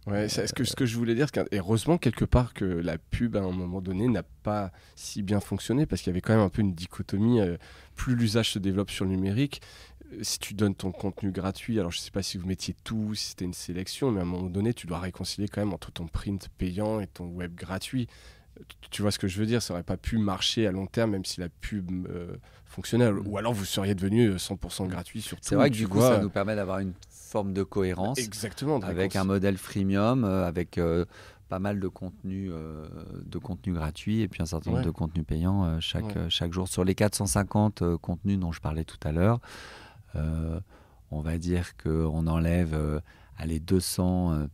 Ouais, ce que je voulais dire, et heureusement quelque part que la pub à un moment donné n'a pas si bien fonctionné, parce qu'il y avait quand même un peu une dichotomie. Plus l'usage se développe sur le numérique, si tu donnes ton contenu gratuit, alors je sais pas si vous mettiez tout, si c'était une sélection, mais à un moment donné, tu dois réconcilier quand même entre ton print payant et ton web gratuit. Tu vois ce que je veux dire, ça aurait pas pu marcher à long terme, même si la pub fonctionnait, ou alors vous seriez devenu 100% gratuit sur tout. C'est vrai que du coup, ça nous permet d'avoir une forme de cohérence. Exactement. Avec un modèle freemium, avec pas mal de contenu gratuit et puis un certain nombre de contenus payants chaque jour. Sur les 450 contenus dont je parlais tout à l'heure, on va dire qu'on enlève les 200,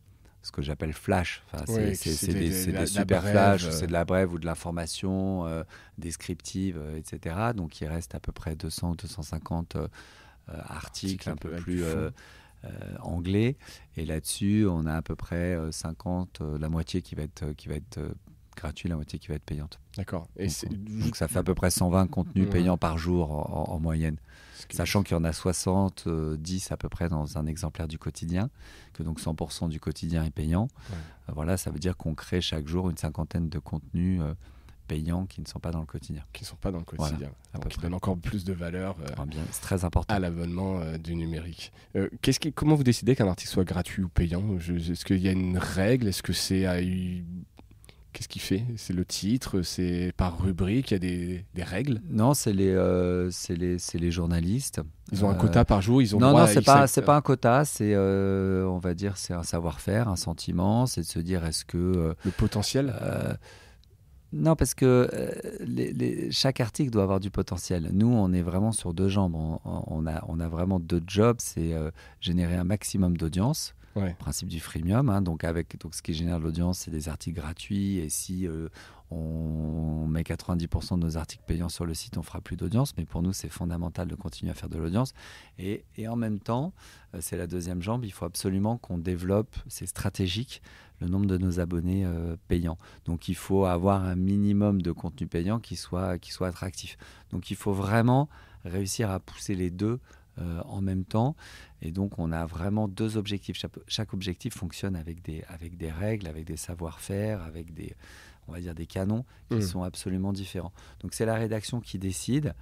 ce que j'appelle flash. Enfin, c'est des super flash, c'est de la brève ou de l'information descriptive, etc. Donc il reste à peu près 200 ou 250 articles un peu plus anglais, et là-dessus on a à peu près 50, la moitié qui va être gratuit, la moitié qui va être payante. D'accord. Donc ça fait à peu près 120 contenus payants par jour en moyenne, sachant qu'il y en a 70 à peu près dans un exemplaire du quotidien, que donc 100% du quotidien est payant. Voilà, ça veut dire qu'on crée chaque jour une cinquantaine de contenus payants qui ne sont pas dans le quotidien. Voilà, donc qui donnent encore plus de valeur c'est très important. À l'abonnement du numérique. Comment vous décidez qu'un article soit gratuit ou payant ? Est-ce qu'il y a une règle ? Est-ce que c'est qu'est-ce qu'il fait ? C'est le titre ? C'est par rubrique ? Il y a des règles ? Non, c'est les journalistes. Ils ont un quota par jour, ils ont Non, c'est pas un quota, c'est on va dire c'est un savoir-faire, un sentiment, c'est de se dire est-ce que le potentiel non, parce que chaque article doit avoir du potentiel. Nous, on est vraiment sur deux jambes. On a vraiment deux jobs, c'est générer un maximum d'audience. Principe du freemium, hein, donc ce qui génère de l'audience, c'est des articles gratuits, et si on met 90% de nos articles payants sur le site, on fera plus d'audience, mais pour nous c'est fondamental de continuer à faire de l'audience, et en même temps, c'est la deuxième jambe, il faut absolument qu'on développe, c'est stratégique, le nombre de nos abonnés payants. Donc il faut avoir un minimum de contenu payant qui soit attractif. Donc il faut vraiment réussir à pousser les deux en même temps, et donc on a vraiment deux objectifs. Chaque objectif fonctionne avec des règles, avec des savoir-faire, avec on va dire des canons qui sont absolument différents. Donc c'est la rédaction qui décide.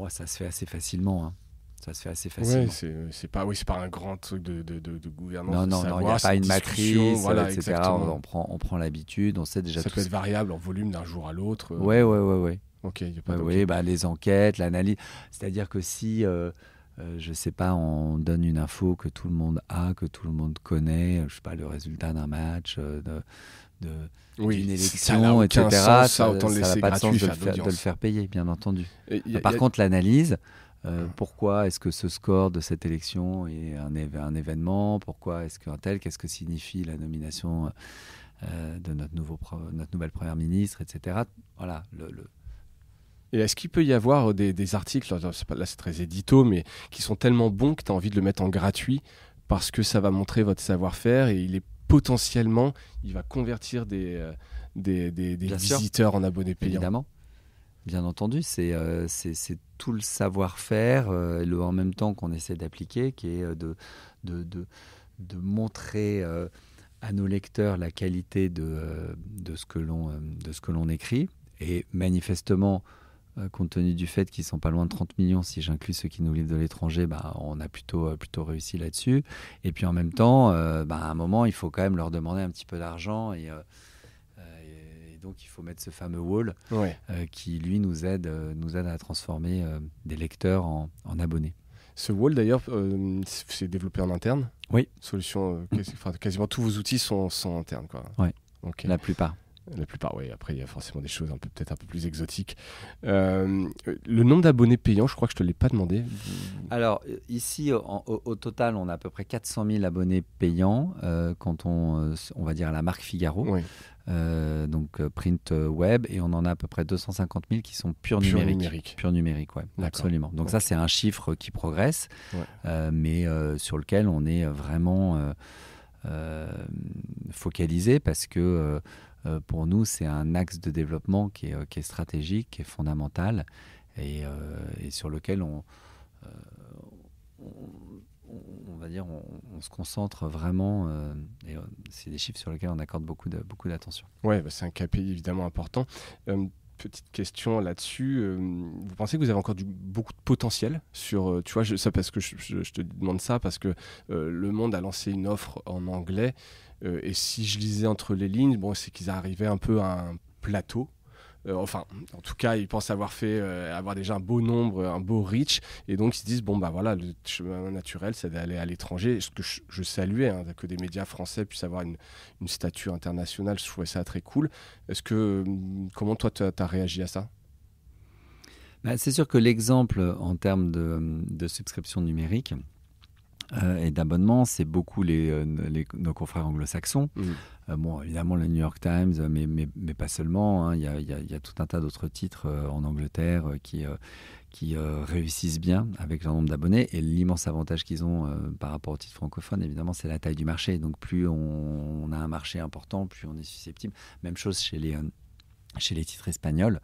Ça se fait assez facilement, hein. Ça se fait assez facilement. C'est pas un grand truc de gouvernance. Non, il n'y a pas une matrice, voilà, etc. On prend l'habitude, on sait déjà. Ça peut être variable en volume d'un jour à l'autre. Ouais. Ok, y a pas les enquêtes, l'analyse. C'est-à-dire que si, je sais pas, on donne une info que tout le monde a, que tout le monde connaît, je sais pas, le résultat d'un match, d'une élection, etc. Ça n'a pas de sens de le faire payer, bien entendu. Par contre, l'analyse, pourquoi est-ce que ce score de cette élection est un événement ? Pourquoi est-ce qu'est-ce que signifie la nomination de notre nouvelle première ministre, etc. Voilà, Et est-ce qu'il peut y avoir des articles, là c'est très édito, mais qui sont tellement bons que tu as envie de le mettre en gratuit parce que ça va montrer votre savoir-faire, et il va convertir des visiteurs en abonnés payants. Évidemment, bien entendu, c'est tout le savoir-faire, en même temps qu'on essaie d'appliquer, qui est de montrer à nos lecteurs la qualité de ce que l'on écrit, et manifestement, compte tenu du fait qu'ils sont pas loin de 30 millions, si j'inclus ceux qui nous livrent de l'étranger, on a plutôt réussi là-dessus. Et puis en même temps, à un moment, il faut quand même leur demander un petit peu d'argent, et donc il faut mettre ce fameux wall qui, lui, nous aide à transformer des lecteurs en abonnés. Ce wall, d'ailleurs, c'est développé en interne ? Oui. Quasiment tous vos outils sont internes, quoi. Oui, okay. La plupart, oui. Après, il y a forcément des choses peut-être un peu plus exotiques. Le nombre d'abonnés payants, je crois que je ne te l'ai pas demandé. Alors, ici, au total, on a à peu près 400 000 abonnés payants quand on va dire à la marque Figaro. Oui. Donc print web, et on en a à peu près 250 000 qui sont pure numérique. Pure numérique, ouais, absolument. Donc ça, c'est un chiffre qui progresse, mais sur lequel on est vraiment focalisé, parce que pour nous, c'est un axe de développement qui est stratégique, qui est fondamental, et sur lequel on va dire, on se concentre vraiment, et c'est des chiffres sur lesquels on accorde beaucoup d'attention. Ouais, c'est un KPI évidemment important. Petite question là-dessus, vous pensez que vous avez encore beaucoup de potentiel sur, tu vois, ça parce que je te demande ça parce que Le Monde a lancé une offre en anglais et si je lisais entre les lignes, bon, c'est qu'ils arrivaient un peu à un plateau. Enfin, en tout cas, ils pensent avoir déjà un beau nombre, un beau reach, et donc ils se disent bon bah voilà, le chemin naturel, c'est d'aller à l'étranger. Ce que je saluais, que des médias français puissent avoir une stature internationale, je trouvais ça très cool. Comment toi tu as réagi à ça? C'est sûr que l'exemple en termes de subscription numérique et d'abonnement, c'est beaucoup nos confrères anglo-saxons. Bon, évidemment, le New York Times, mais pas seulement. Il y a tout un tas d'autres titres en Angleterre qui réussissent bien avec leur nombre d'abonnés. Et l'immense avantage qu'ils ont par rapport aux titres francophones, évidemment, c'est la taille du marché. Donc, plus on a un marché important, plus on est susceptible. Même chose chez les titres espagnols.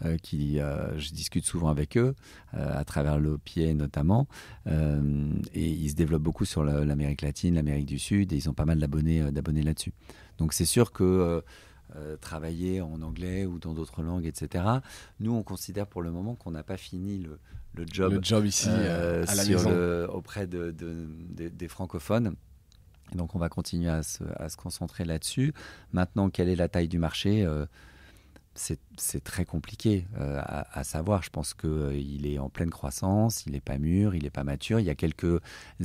Je discute souvent avec eux, à travers l'OPIE notamment, et ils se développent beaucoup sur l'Amérique latine, l'Amérique du Sud, et ils ont pas mal d'abonnés là-dessus. Donc c'est sûr que travailler en anglais ou dans d'autres langues, etc., nous on considère pour le moment qu'on n'a pas fini le job. Le job ici, à la maison. Auprès des francophones. Et donc on va continuer à se concentrer là-dessus. Maintenant, quelle est la taille du marché ? C'est très compliqué à savoir. Je pense qu'il est en pleine croissance, il n'est pas mûr, il n'est pas mature. Il y a quelques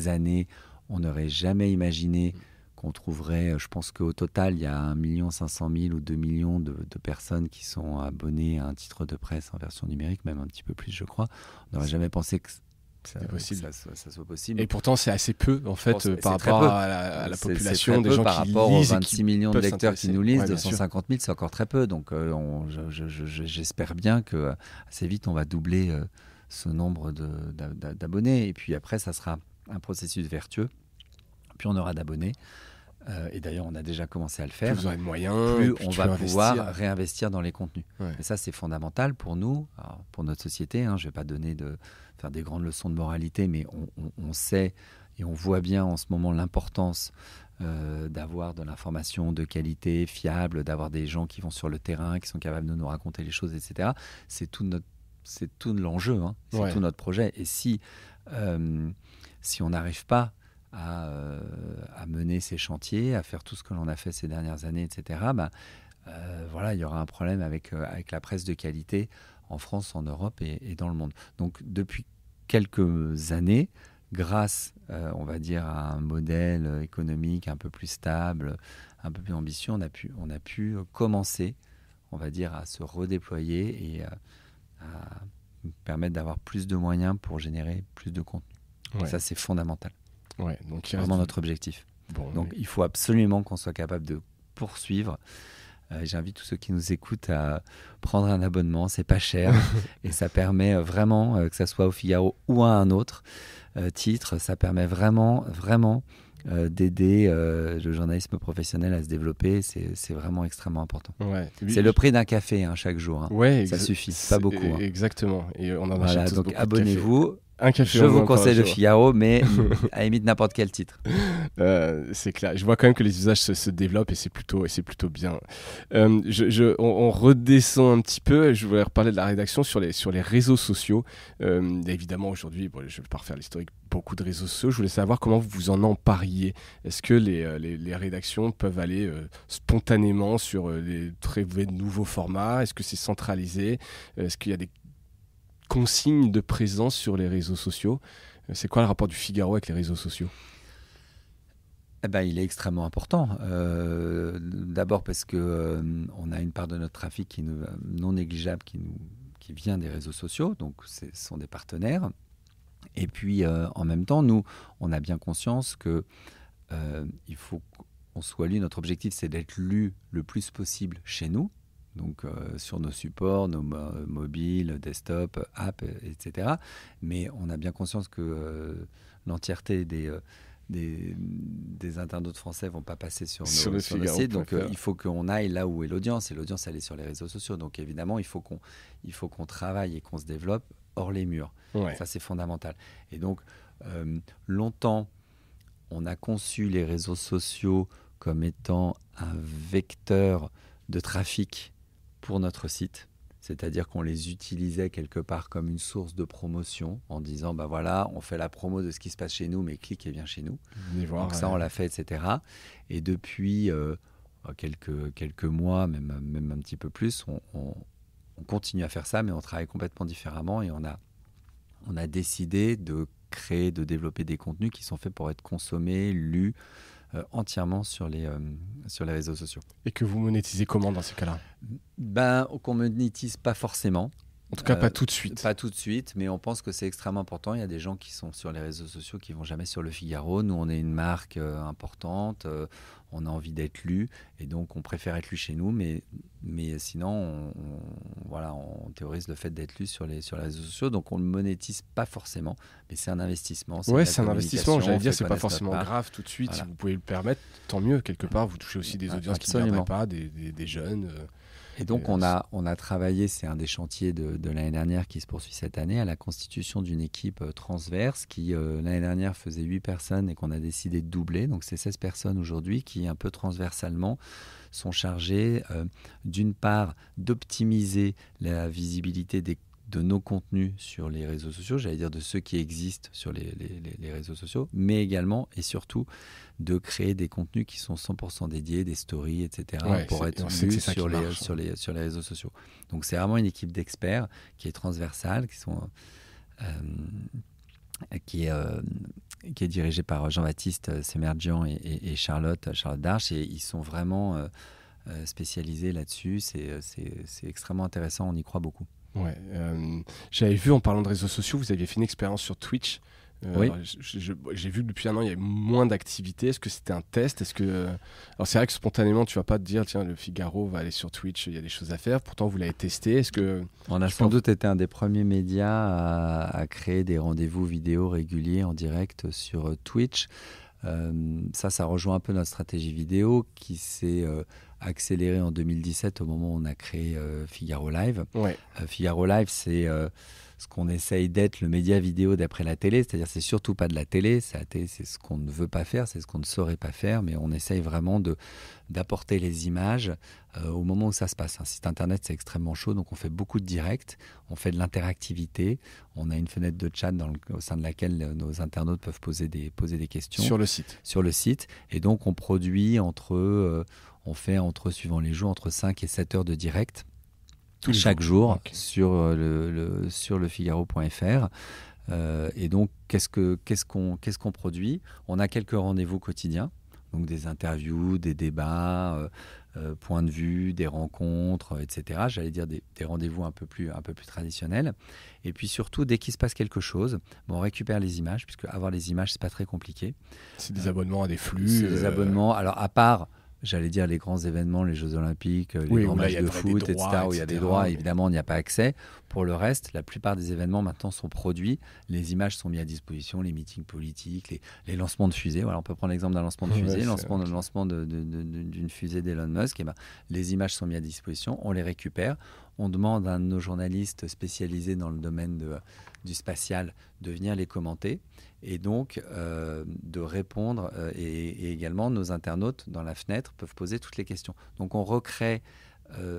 années, on n'aurait jamais imaginé qu'on trouverait, je pense qu'au total, il y a 1 500 000 ou 2 millions de personnes qui sont abonnées à un titre de presse en version numérique, même un petit peu plus, je crois. On n'aurait jamais pensé que ça soit possible. Et pourtant, c'est assez peu, en fait, par rapport à la population des gens par qui rapport lisent. Aux 26 millions de lecteurs qui nous lisent, ouais, 250 000, c'est encore très peu. Donc, j'espère bien qu'assez vite, on va doubler ce nombre d'abonnés. Et puis après, ça sera un processus vertueux. Puis on aura d'abonnés. Et d'ailleurs, on a déjà commencé à le faire. Plus vous aurez de moyens, plus on va pouvoir réinvestir dans les contenus. Ouais. Et ça, c'est fondamental pour nous, pour notre société. Je ne vais pas faire des grandes leçons de moralité, mais on sait et on voit bien en ce moment l'importance d'avoir de l'information de qualité, fiable, d'avoir des gens qui vont sur le terrain, qui sont capables de nous raconter les choses, etc. C'est tout l'enjeu, c'est tout notre projet. Et si on n'arrive pas à mener ces chantiers, à faire tout ce que l'on a fait ces dernières années, etc., il y aura un problème avec la presse de qualité en France, en Europe et dans le monde. Donc, depuis quelques années, grâce, on va dire, à un modèle économique un peu plus stable, un peu plus ambitieux, on a pu commencer, on va dire, à se redéployer et à permettre d'avoir plus de moyens pour générer plus de contenu. Ouais. Ça, c'est fondamental. Ouais, donc c'est vraiment notre objectif. Il faut absolument qu'on soit capable de poursuivre. J'invite tous ceux qui nous écoutent à prendre un abonnement, c'est pas cher et ça permet vraiment, que ça soit au Figaro ou à un autre titre, ça permet vraiment d'aider le journalisme professionnel à se développer. C'est vraiment extrêmement important. Ouais. C'est le prix d'un café chaque jour. Ouais, ça suffit, c'est pas beaucoup. Exactement. Et on en achète tous donc beaucoup abonnez-vous. Un café je vous conseille le Figaro, mais à la limite n'importe quel titre. C'est clair. Je vois quand même que les usages se développent et c'est plutôt bien. On redescend un petit peu. Je voulais reparler de la rédaction sur les réseaux sociaux. Évidemment, aujourd'hui, je ne vais pas refaire l'historique, beaucoup de réseaux sociaux. Je voulais savoir comment vous en empariez. Est-ce que les rédactions peuvent aller spontanément sur de nouveaux formats? Est-ce que c'est centralisé? Est-ce qu'il y a des consignes de présence sur les réseaux sociaux? C'est quoi le rapport du Figaro avec les réseaux sociaux? Il est extrêmement important. D'abord parce qu'on a une part de notre trafic qui est non négligeable qui vient des réseaux sociaux, donc ce sont des partenaires. Et puis en même temps, nous, on a bien conscience qu'il faut qu'on soit lu. Notre objectif, c'est d'être lu le plus possible chez nous. Donc sur nos supports, nos mobiles, desktop, apps, etc. Mais on a bien conscience que l'entièreté des internautes français ne vont pas passer sur nos sites. Donc il faut qu'on aille là où est l'audience. Et l'audience, elle est sur les réseaux sociaux. Donc évidemment, il faut qu'on travaille et qu'on se développe hors les murs. Ouais. Ça, c'est fondamental. Et donc, longtemps, on a conçu les réseaux sociaux comme étant un vecteur de trafic pour notre site. C'est-à-dire qu'on les utilisait quelque part comme une source de promotion en disant, ben voilà, on fait la promo de ce qui se passe chez nous, mais clique et viens chez nous. Voir, donc ça, on l'a fait, etc. Et depuis quelques mois, même un petit peu plus, on continue à faire ça, mais on travaille complètement différemment et on a décidé de développer des contenus qui sont faits pour être consommés, lus, entièrement sur les réseaux sociaux. Et que vous monétisez comment dans ces cas-là ? Qu'on ne monétise pas forcément. En tout cas, pas tout de suite. Pas tout de suite, mais on pense que c'est extrêmement important. Il y a des gens qui sont sur les réseaux sociaux qui ne vont jamais sur Le Figaro. Nous, on est une marque importante, on a envie d'être lu, et donc on préfère être lu chez nous, mais sinon, on théorise le fait d'être lu sur les réseaux sociaux, donc on ne le monétise pas forcément, mais c'est un investissement. C'est un investissement, j'allais dire, c'est pas forcément grave tout de suite. Voilà. Si vous pouvez le permettre, tant mieux, quelque part, vous touchez aussi des audiences qui ne viendraient pas, des jeunes. Et donc, on a travaillé, c'est un des chantiers de l'année dernière qui se poursuit cette année, à la constitution d'une équipe transverse qui, l'année dernière, faisait 8 personnes et qu'on a décidé de doubler. Donc, c'est 16 personnes aujourd'hui qui, un peu transversalement, sont chargées, d'une part, d'optimiser la visibilité de nos contenus sur les réseaux sociaux, j'allais dire de ceux qui existent sur les réseaux sociaux, mais également et surtout de créer des contenus qui sont 100% dédiés, des stories, etc., pour être lus sur les réseaux sociaux. Donc c'est vraiment une équipe d'experts qui est transversale, qui est dirigée par Jean-Baptiste Semerjian et Charlotte Darche, et ils sont vraiment spécialisés là-dessus. C'est extrêmement intéressant, on y croit beaucoup. Ouais, j'avais vu en parlant de réseaux sociaux, vous aviez fait une expérience sur Twitch. Oui. J'ai vu que depuis un an, il y a moins d'activité. Est-ce que c'était un test ? Alors c'est vrai que spontanément, tu vas pas te dire, tiens, Le Figaro va aller sur Twitch, il y a des choses à faire. Pourtant, vous l'avez testé. On a sans doute été un des premiers médias à créer des rendez-vous vidéo réguliers en direct sur Twitch. Ça rejoint un peu notre stratégie vidéo qui s'est accélérée en 2017 au moment où on a créé Figaro Live. Ouais. Figaro Live, c'est ce qu'on essaye d'être le média vidéo d'après la télé, c'est-à-dire c'est surtout pas de la télé, c'est ce qu'on ne veut pas faire, c'est ce qu'on ne saurait pas faire, mais on essaye vraiment d'apporter les images au moment où ça se passe. Un site internet, c'est extrêmement chaud, donc on fait beaucoup de directs, on fait de l'interactivité, on a une fenêtre de chat au sein de laquelle nos internautes peuvent poser des questions. Sur le site. Et donc on produit on fait suivant les jours, entre 5 et 7 heures de direct. Chaque jour, okay. sur lefigaro.fr. Et donc, qu'est-ce qu'on produit ? On a quelques rendez-vous quotidiens, donc des interviews, des débats, points de vue, des rencontres, etc. J'allais dire des rendez-vous un peu plus traditionnels. Et puis surtout, dès qu'il se passe quelque chose, on récupère les images, puisque avoir les images, c'est pas très compliqué. C'est des abonnements à des flux. C'est des abonnements. Alors, à part... J'allais dire les grands événements, les Jeux Olympiques, les grands matchs de foot, etc., où il y a des droits, évidemment, on n'y a pas accès. Pour le reste, la plupart des événements maintenant sont produits. Les images sont mises à disposition, les meetings politiques, les lancements de fusées. Voilà, on peut prendre l'exemple d'un lancement de fusée, lancement d'une fusée d'Elon Musk. Et les images sont mises à disposition, on les récupère. On demande à nos journalistes spécialisés dans le domaine du spatial de venir les commenter et donc de répondre. Et également, nos internautes, dans la fenêtre, peuvent poser toutes les questions. Donc, on recrée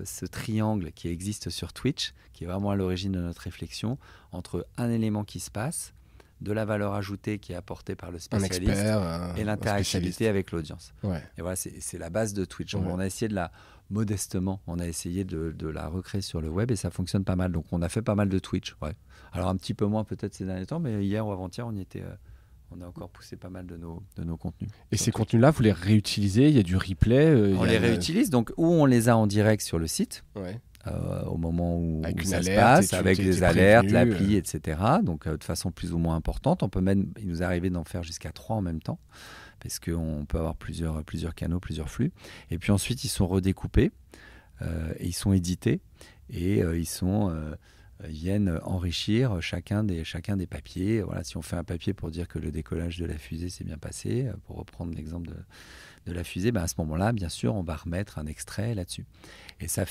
ce triangle qui existe sur Twitch, qui est vraiment à l'origine de notre réflexion, entre un élément qui se passe, de la valeur ajoutée qui est apportée par le spécialiste et l'interactivité avec l'audience. Ouais. Et voilà, c'est la base de Twitch. Ouais. On a essayé modestement, on a essayé de la recréer sur le web et ça fonctionne pas mal. Donc on a fait pas mal de Twitch. Ouais. Alors un petit peu moins peut-être ces derniers temps, mais hier ou avant-hier, on a encore poussé pas mal de nos contenus. Et ces contenus-là, vous les réutilisez ? Il y a du replay On les réutilise, donc ou on les a en direct sur le site. Ouais. Au moment où ça se alerte, passe, avec des alertes, l'appli, etc. Donc de façon plus ou moins importante. Il nous est arrivé d'en faire jusqu'à 3 en même temps, parce qu'on peut avoir plusieurs canaux, plusieurs flux. Et puis ensuite, ils sont redécoupés, et ils sont édités, et ils viennent enrichir chacun des papiers. Voilà, si on fait un papier pour dire que le décollage de la fusée s'est bien passé, pour reprendre l'exemple de la fusée, à ce moment-là, bien sûr, on va remettre un extrait là-dessus. Et ça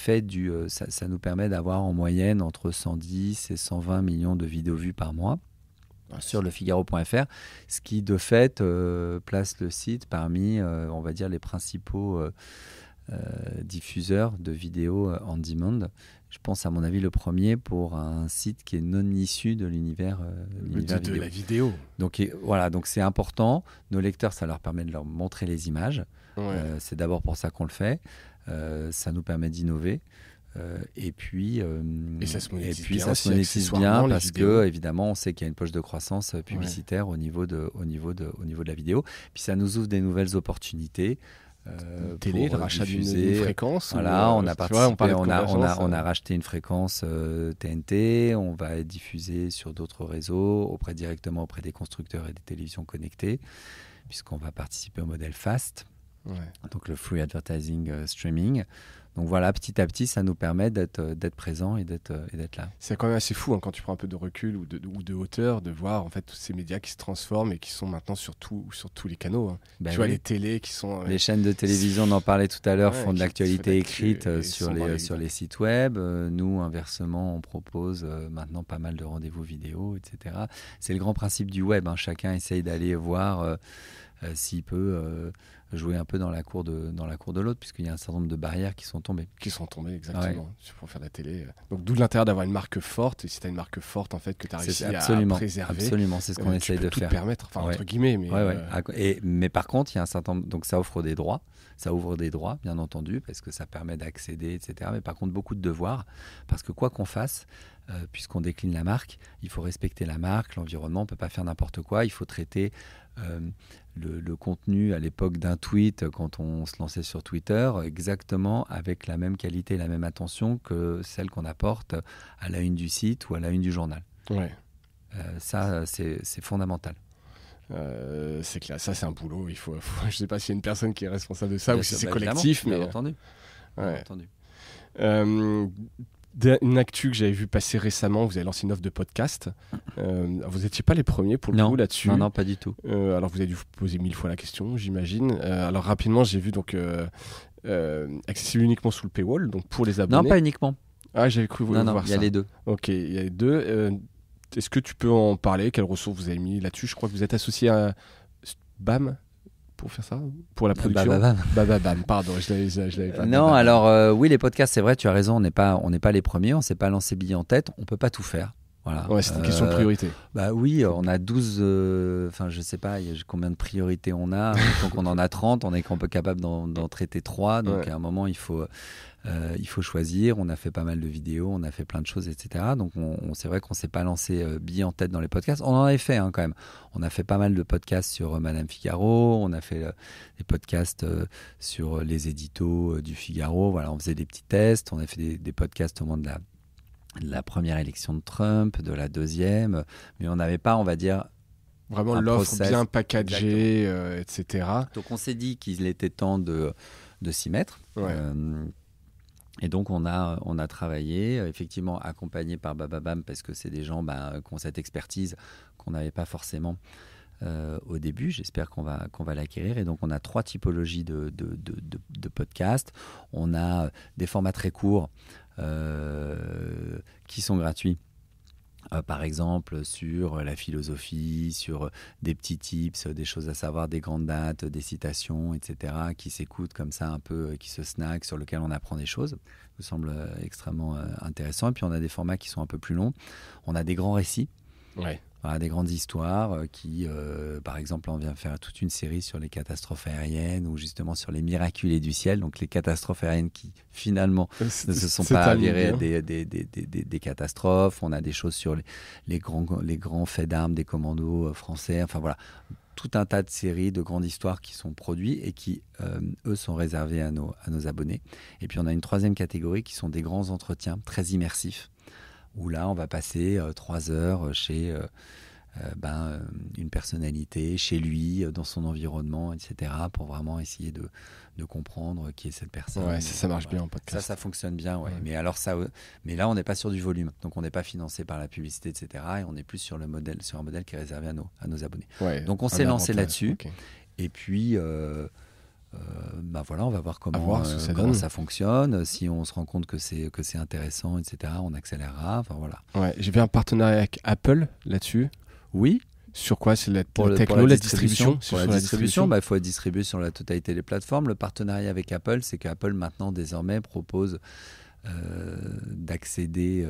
nous permet d'avoir en moyenne entre 110 et 120 millions de vidéos vues par mois. sur lefigaro.fr, ce qui de fait place le site parmi, on va dire, les principaux diffuseurs de vidéos on demand. Je pense, à mon avis, le premier pour un site qui est non issu de l'univers de la vidéo. Donc voilà, donc c'est important. Nos lecteurs, ça leur permet de leur montrer les images. C'est d'abord pour ça qu'on le fait. Ça nous permet d'innover. Et puis ça se monétise bien parce que évidemment on sait qu'il y a une poche de croissance publicitaire au niveau de la vidéo. Puis ça nous ouvre des nouvelles opportunités. Télé, le rachat d'une fréquence. Voilà, on a participé, on a racheté une fréquence TNT. On va être diffusé sur d'autres réseaux, directement auprès des constructeurs et des télévisions connectées, puisqu'on va participer au modèle FAST, donc le Free Advertising Streaming. Donc voilà, petit à petit, ça nous permet d'être présent et d'être là. C'est quand même assez fou quand tu prends un peu de recul ou de hauteur, de voir en fait tous ces médias qui se transforment et qui sont maintenant sur tous les canaux. Tu vois les télés qui sont... Les chaînes de télévision, on en parlait tout à l'heure, font de l'actualité écrite sur les sites web. Nous, inversement, on propose maintenant pas mal de rendez-vous vidéo, etc. C'est le grand principe du web. Chacun essaye d'aller voir s'il peut... jouer un peu dans la cour de l'autre, puisqu'il y a un certain nombre de barrières qui sont tombées. Exactement, pour faire de la télé. Donc d'où l'intérêt d'avoir une marque forte, et si tu as une marque forte en fait que tu as réussi à préserver. Absolument, c'est ce qu'on essaye de faire. Te permettre, entre guillemets. Mais par contre, il y a un certain nombre, donc ça ouvre des droits, bien entendu, parce que ça permet d'accéder, etc. Mais par contre, beaucoup de devoirs, parce que quoi qu'on fasse, puisqu'on décline la marque, il faut respecter la marque, l'environnement, on ne peut pas faire n'importe quoi, il faut traiter le contenu à l'époque d'un tweet, quand on se lançait sur Twitter, exactement avec la même qualité et la même attention que celle qu'on apporte à la une du site ou à la une du journal. Ça, c'est fondamental. C'est clair, ça c'est un boulot. Je ne sais pas s'il y a une personne qui est responsable de ça ou si c'est collectif. Bien entendu. Une actu que j'avais vu passer récemment, vous avez lancé une offre de podcast. Vous n'étiez pas les premiers pour le coup là-dessus. Non, pas du tout. Alors vous avez dû vous poser 1000 fois la question, j'imagine. Alors rapidement, j'ai vu donc accessible uniquement sous le paywall, donc pour les abonnés. Non, pas uniquement. Ah, j'avais cru voir ça. Non, il y a les deux. Ok, il y a les deux. Est-ce que tu peux en parler? Quelles ressources vous avez mis là-dessus? Je crois que vous êtes associé à BAM pour faire ça, pour la production. Bababam, pardon, je l'avais pas. Non, alors oui, les podcasts, c'est vrai, tu as raison, on n'est pas les premiers, on s'est pas lancé bille en tête, on peut pas tout faire. Voilà. Ouais, c'est une question de priorité. Oui, on a 12, je sais pas combien de priorités on a. Donc on en a 30, on est capable d'en traiter 3. Donc à un moment, il faut choisir. On a fait pas mal de vidéos, on a fait plein de choses, etc. Donc c'est vrai qu'on s'est pas lancé bille en tête dans les podcasts. On en avait fait quand même. On a fait pas mal de podcasts sur Madame Figaro. On a fait des podcasts sur les éditos du Figaro. Voilà, on faisait des petits tests. On a fait des podcasts au moment de la première élection de Trump, de la deuxième, mais on n'avait pas, on va dire, vraiment l'offre bien packagée, etc. Donc on s'est dit qu'il était temps de s'y mettre. Et donc on a travaillé, effectivement accompagné par Bababam, parce que c'est des gens qui ont cette expertise qu'on n'avait pas forcément au début. J'espère qu'on va l'acquérir. Et donc on a 3 typologies de podcasts. On a des formats très courts qui sont gratuits. Par exemple sur la philosophie, sur des petits tips, des choses à savoir, des grandes dates, des citations, etc., qui s'écoutent comme ça un peu, qui se snackent, sur lesquels on apprend des choses. Ça me semble extrêmement intéressant. Et puis on a des formats qui sont un peu plus longs. On a des grands récits. Voilà, des grandes histoires qui, par exemple, on vient faire toute une série sur les catastrophes aériennes ou justement sur les miraculés du ciel, donc les catastrophes aériennes qui finalement ne se sont pas avérées des catastrophes. On a des choses sur les grands faits d'armes des commandos français. Enfin voilà, tout un tas de séries de grandes histoires qui sont produites et qui, eux, sont réservés à nos abonnés. Et puis on a une 3e catégorie qui sont des grands entretiens très immersifs, où là, on va passer 3 heures chez une personnalité, chez lui, dans son environnement, etc., pour vraiment essayer de comprendre qui est cette personne. Ouais, ça marche bien en podcast. Ça fonctionne bien, ouais. Mais là, on n'est pas sur du volume, donc on n'est pas financé par la publicité, etc., et on est plus sur un modèle qui est réservé à nos abonnés. Donc on s'est lancé là-dessus, et puis... on va voir comment ça fonctionne. Si on se rend compte que c'est intéressant, etc., on accélérera. Enfin, voilà. J'ai vu un partenariat avec Apple là-dessus. Oui. Sur quoi? C'est la techno, la distribution? Pour la distribution, il faut être distribué sur la totalité des plateformes. Le partenariat avec Apple, c'est qu'Apple maintenant désormais propose d'accéder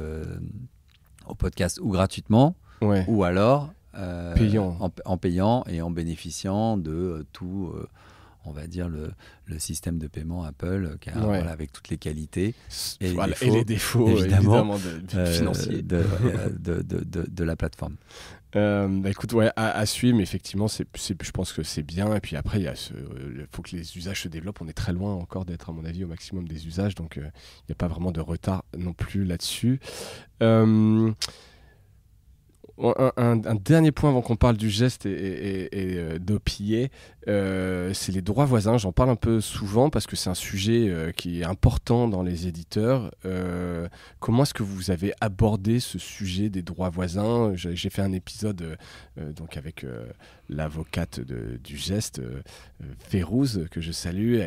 au podcast ou gratuitement, ou alors en payant et en bénéficiant de tout, on va dire, le système de paiement Apple, avec toutes les qualités et les défauts évidemment financiers de la plateforme. Écoute, à suivre, mais effectivement, je pense que c'est bien. Et puis après, il faut que les usages se développent. On est très loin encore d'être, à mon avis, au maximum des usages. Donc, il n'y a pas vraiment de retard non plus là-dessus. Un dernier point avant qu'on parle du geste et d'OPA, c'est les droits voisins. J'en parle un peu souvent parce que c'est un sujet qui est important dans les éditeurs. Comment est-ce que vous avez abordé ce sujet des droits voisins? J'ai fait un épisode donc avec l'avocate du geste, Férouz, que je salue.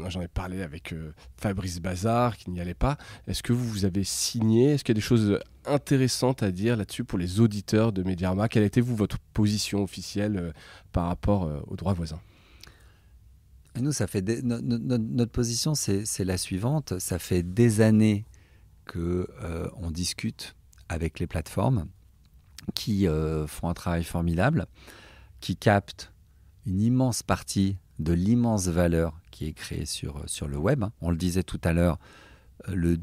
J'en ai parlé avec Fabrice Bazar, qui n'y allait pas. Est-ce que vous avez signé? Est-ce qu'il y a des choses intéressantes à dire là-dessus pour les auditeurs de Mediarama? Quelle a été votre position officielle par rapport aux droits voisins? Nous, ça fait notre position, c'est la suivante. Ça fait des années qu'on discute avec les plateformes qui font un travail formidable, qui captent une immense partie de l'immense valeur qui est créée sur le web. On le disait tout à l'heure, le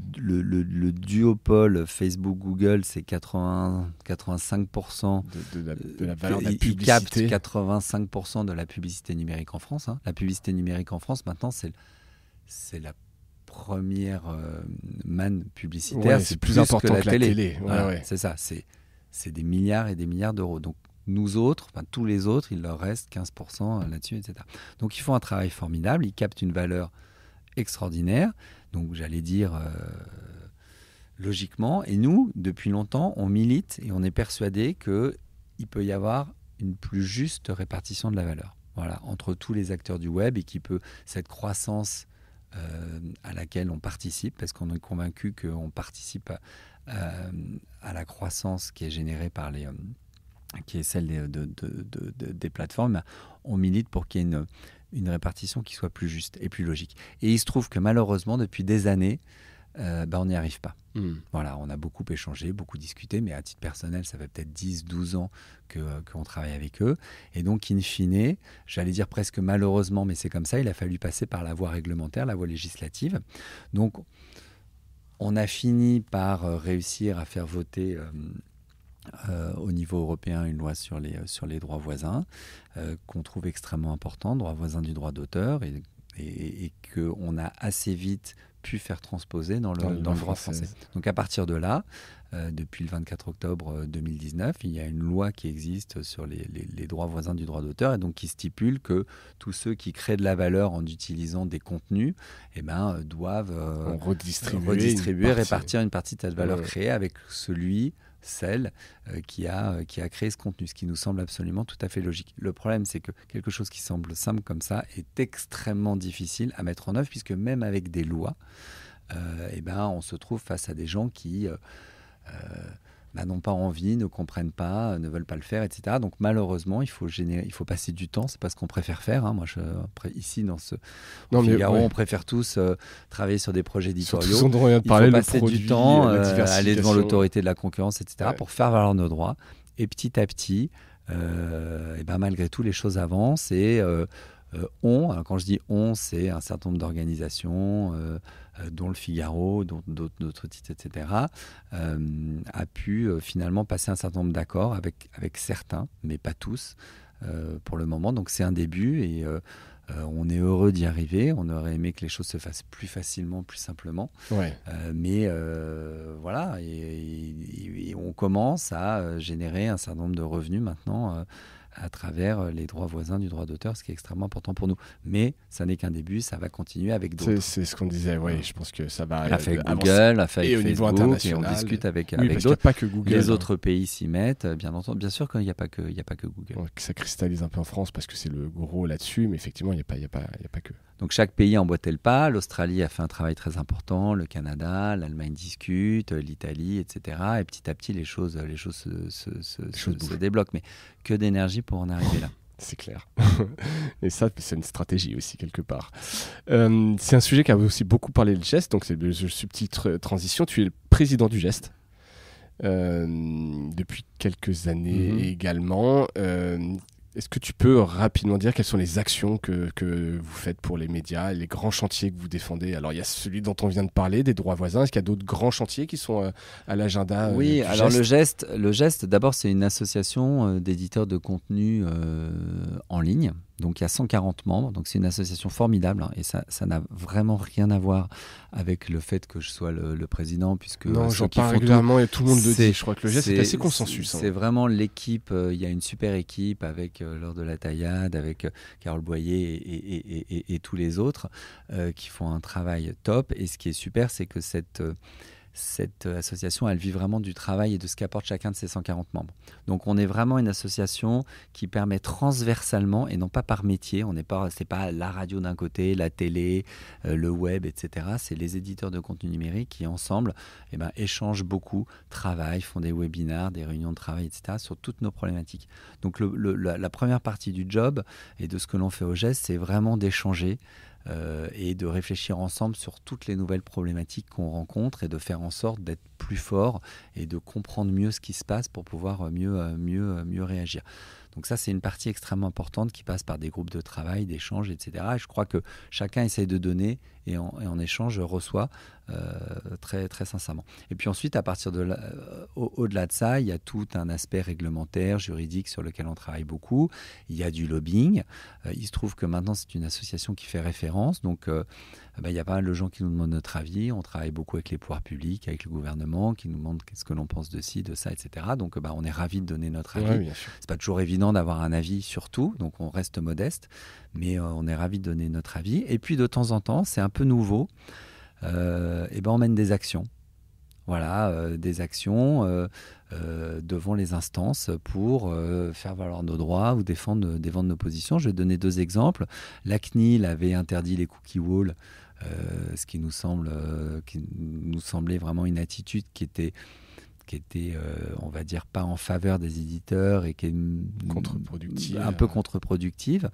duopole Facebook-Google, c'est 85% de la valeur de la publicité. Ils captent 85% de la publicité numérique en France. La publicité numérique en France, maintenant, c'est la première manne publicitaire. C'est plus important que la télé. C'est ça, c'est des milliards et des milliards d'euros. Donc, nous autres, tous les autres, il leur reste 15% là-dessus, etc. Donc, ils font un travail formidable, ils captent une valeur extraordinaire. Donc, j'allais dire logiquement. Et nous, depuis longtemps, on milite et on est persuadé qu'il peut y avoir une plus juste répartition de la valeur. Voilà, entre tous les acteurs du web, et cette croissance à laquelle on participe, parce qu'on est convaincu qu'on participe à la croissance qui est générée par qui est celle des plateformes, on milite pour qu'il y ait une répartition qui soit plus juste et plus logique. Et il se trouve que malheureusement, depuis des années, on n'y arrive pas. Voilà, on a beaucoup échangé, beaucoup discuté, mais à titre personnel, ça fait peut-être 10-12 ans qu'on travaille avec eux. Et donc, in fine, j'allais dire presque malheureusement, mais c'est comme ça, il a fallu passer par la voie réglementaire, la voie législative. Donc, on a fini par réussir à faire voter au niveau européen une loi sur les droits voisins, qu'on trouve extrêmement important, droits voisins du droit d'auteur, et qu'on a assez vite pu faire transposer dans le droit français. Donc à partir de là, depuis le 24 octobre 2019, il y a une loi qui existe sur les droits voisins du droit d'auteur, et donc qui stipule que tous ceux qui créent de la valeur en utilisant des contenus doivent redistribuer, répartir une partie de cette valeur créée avec celle qui a créé ce contenu, ce qui nous semble absolument tout à fait logique. Le problème, c'est que quelque chose qui semble simple comme ça est extrêmement difficile à mettre en œuvre, puisque même avec des lois, on se trouve face à des gens qui n'ont pas envie, ne comprennent pas, ne veulent pas le faire, etc. Donc malheureusement, il faut passer du temps. C'est pas ce qu'on préfère faire. Moi, ici, dans Figaro, on préfère tous travailler sur des projets éditoriaux. Il faut passer du temps, aller devant l'autorité de la concurrence, etc., pour faire valoir nos droits. Et petit à petit, malgré tout, les choses avancent. Et alors quand je dis on, c'est un certain nombre d'organisations, dont le Figaro, dont d'autres titres, etc., a pu finalement passer un certain nombre d'accords avec certains, mais pas tous, pour le moment. Donc c'est un début, et on est heureux d'y arriver. On aurait aimé que les choses se fassent plus facilement, plus simplement. Mais voilà, et on commence à générer un certain nombre de revenus maintenant à travers les droits voisins du droit d'auteur, ce qui est extrêmement important pour nous. Mais ça n'est qu'un début, ça va continuer avec d'autres. C'est ce qu'on disait, je pense que ça va l'a fait avec Google, l'a fait avec Facebook, et on discute avec d'autres. Pas que Google, les autres pays s'y mettent, bien entendu. Bien sûr qu'il n'y a pas que Google. Ça cristallise un peu en France parce que c'est le gros là-dessus, mais effectivement, il n'y a pas que. Donc chaque pays a emboîté le pas. L'Australie a fait un travail très important, le Canada, l'Allemagne discute, l'Italie, etc. Et petit à petit, les choses se débloquent. Mais que d'énergie pour en arriver là. C'est clair. Et ça, c'est une stratégie aussi, quelque part. C'est un sujet qui a aussi beaucoup parlé, le geste. Donc, c'est le subtitre transition. Tu es le président du geste depuis quelques années également. Est-ce que tu peux rapidement dire quelles sont les actions que vous faites pour les médias, les grands chantiers que vous défendez? Alors, il y a celui dont on vient de parler, des droits voisins. Est-ce qu'il y a d'autres grands chantiers qui sont à l'agenda Oui, du alors geste? le geste, d'abord, c'est une association d'éditeurs de contenu en ligne. Donc, il y a 140 membres. Donc, c'est une association formidable. Hein, et ça n'a vraiment rien à voir avec le fait que je sois le président. Puisque non, j'en parle régulièrement et tout le monde le dit. Je crois que le geste, c'est assez consensus. C'est vraiment l'équipe. Il y a une super équipe avec Laure de la Taillade, avec Carole Boyer et tous les autres qui font un travail top. Et ce qui est super, c'est que cette association, elle vit vraiment du travail et de ce qu'apporte chacun de ses 140 membres. Donc, on est vraiment une association qui permet transversalement, et non pas par métier, c'est pas la radio d'un côté, la télé, le web, etc. C'est les éditeurs de contenu numérique qui, ensemble, échangent beaucoup, travaillent, font des webinars, des réunions de travail, etc., sur toutes nos problématiques. Donc, la première partie du job et de ce que l'on fait au geste, c'est vraiment d'échanger et de réfléchir ensemble sur toutes les nouvelles problématiques qu'on rencontre et de faire en sorte d'être plus fort et de comprendre mieux ce qui se passe pour pouvoir mieux réagir. Donc ça, c'est une partie extrêmement importante qui passe par des groupes de travail, d'échanges, etc. Et je crois que chacun essaye de donner et en échange reçoit très, très sincèrement. Et puis ensuite, à partir de là, au-delà de ça, il y a tout un aspect réglementaire, juridique sur lequel on travaille beaucoup. Il y a du lobbying. Il se trouve que maintenant, c'est une association qui fait référence. Donc, il y a pas mal de gens qui nous demandent notre avis. On travaille beaucoup avec les pouvoirs publics, avec le gouvernement, qui nous demandent qu'est-ce que l'on pense de ci, de ça, etc. Donc, on est ravis de donner notre avis. Ouais, c'est pas toujours évident d'avoir un avis sur tout, donc on reste modeste, mais on est ravis de donner notre avis. Et puis, de temps en temps, c'est un peu nouveau, on mène des actions. Voilà, des actions devant les instances pour faire valoir nos droits ou défendre nos positions. Je vais donner 2 exemples. La CNIL avait interdit les cookie walls, ce qui nous semblait vraiment une attitude qui était on va dire, pas en faveur des éditeurs et qui est un peu contre-productive.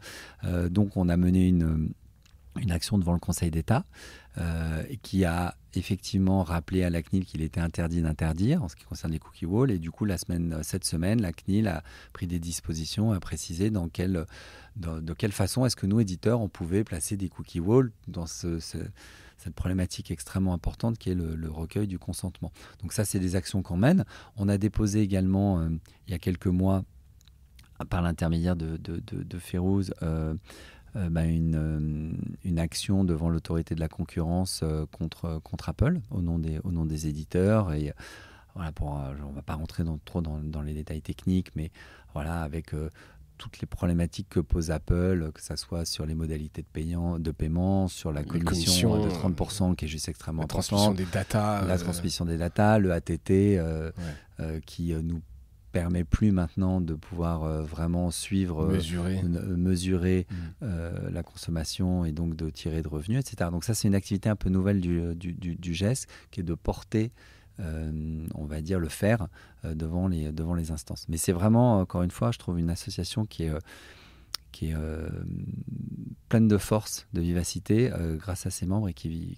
Donc, on a mené une action devant le Conseil d'État qui a effectivement rappelé à la CNIL qu'il était interdit d'interdire en ce qui concerne les cookie walls. Et du coup, cette semaine, la CNIL a pris des dispositions, a précisé de quelle façon est-ce que nous, éditeurs, on pouvait placer des cookie walls dans cette problématique extrêmement importante qui est le recueil du consentement. Donc ça, c'est des actions qu'on mène. On a déposé également, il y a quelques mois, par l'intermédiaire de Férouz, une action devant l'autorité de la concurrence contre Apple au nom des éditeurs. Et voilà, on ne va pas rentrer trop dans les détails techniques, mais voilà, avec toutes les problématiques que pose Apple, que ce soit sur les modalités de paiement, sur la commission de 30% qui est juste extrêmement importante, la transmission des datas, le ATT qui nous permet plus maintenant de pouvoir vraiment suivre, mesurer la consommation et donc de tirer de revenus, etc. Donc ça, c'est une activité un peu nouvelle du GES qui est de porter, on va dire, le fer devant les instances. Mais c'est vraiment, encore une fois, je trouve une association qui est pleine de force, de vivacité, grâce à ses membres et qui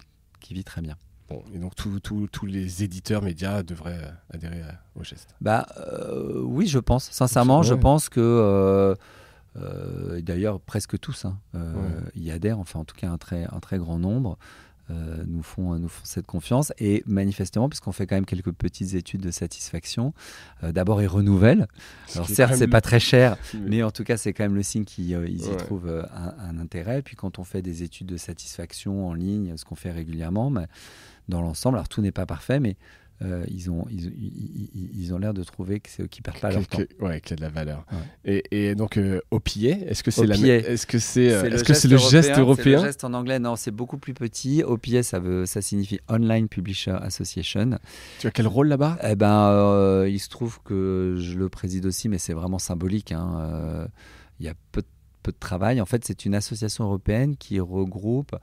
vit très bien. Bon, et donc tous les éditeurs médias devraient adhérer au geste. Oui, je pense. Sincèrement, je pense que d'ailleurs presque tous y adhèrent. Enfin, en tout cas, un très grand nombre nous font cette confiance. Et manifestement, puisqu'on fait quand même quelques petites études de satisfaction, d'abord ils renouvellent. Alors certes, c'est pas très cher, mais en tout cas, c'est quand même le signe qu'ils y trouvent un intérêt. Puis quand on fait des études de satisfaction en ligne, ce qu'on fait régulièrement, dans l'ensemble, alors tout n'est pas parfait, mais ils ont l'air de trouver qu'ils perdent pas leur temps. Ouais, qu'il y a de la valeur. Ouais. Et donc OPIE, est-ce que c'est le geste européen? C'est le geste en anglais. Non, c'est beaucoup plus petit. OPIE, ça signifie Online Publisher Association. Tu as quel rôle là-bas? Il se trouve que je le préside aussi, mais c'est vraiment symbolique. Il y a peu peu de travail. En fait, c'est une association européenne qui regroupe,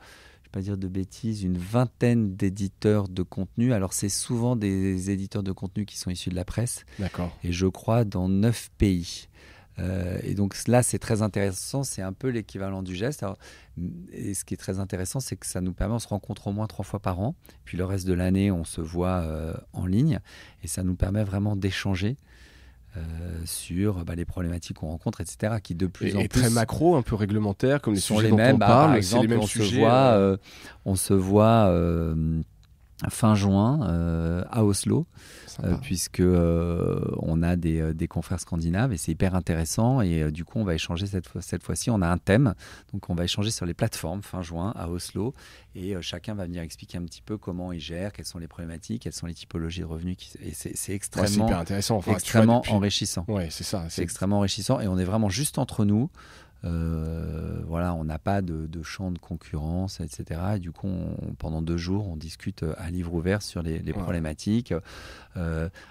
pas dire de bêtises, une vingtaine d'éditeurs de contenu. Alors, c'est souvent des éditeurs de contenu qui sont issus de la presse. D'accord. Et je crois dans 9 pays. Et donc là, c'est très intéressant. C'est un peu l'équivalent du geste. Alors, et ce qui est très intéressant, c'est que ça nous permet, on se rencontre au moins 3 fois par an. Puis le reste de l'année, on se voit en ligne. Et ça nous permet vraiment d'échanger sur les problématiques qu'on rencontre, etc. Qui de plus en plus très macro, un peu réglementaire, comme les sont sujets les dont mêmes. on parle. Par exemple, les mêmes on se voit fin juin à Oslo, puisque on a des confrères scandinaves et c'est hyper intéressant. Et du coup, on va échanger cette fois-ci. On a un thème, donc on va échanger sur les plateformes fin juin à Oslo. Et chacun va venir expliquer un petit peu comment il gère, quelles sont les problématiques, quelles sont les typologies de revenus. Et c'est extrêmement, hyper intéressant. Enfin, extrêmement enrichissant. Ouais, c'est ça. C'est extrêmement enrichissant. Et on est vraiment juste entre nous. Voilà, on n'a pas de champ de concurrence, etc. Et du coup, pendant 2 jours, on discute à livre ouvert sur les problématiques.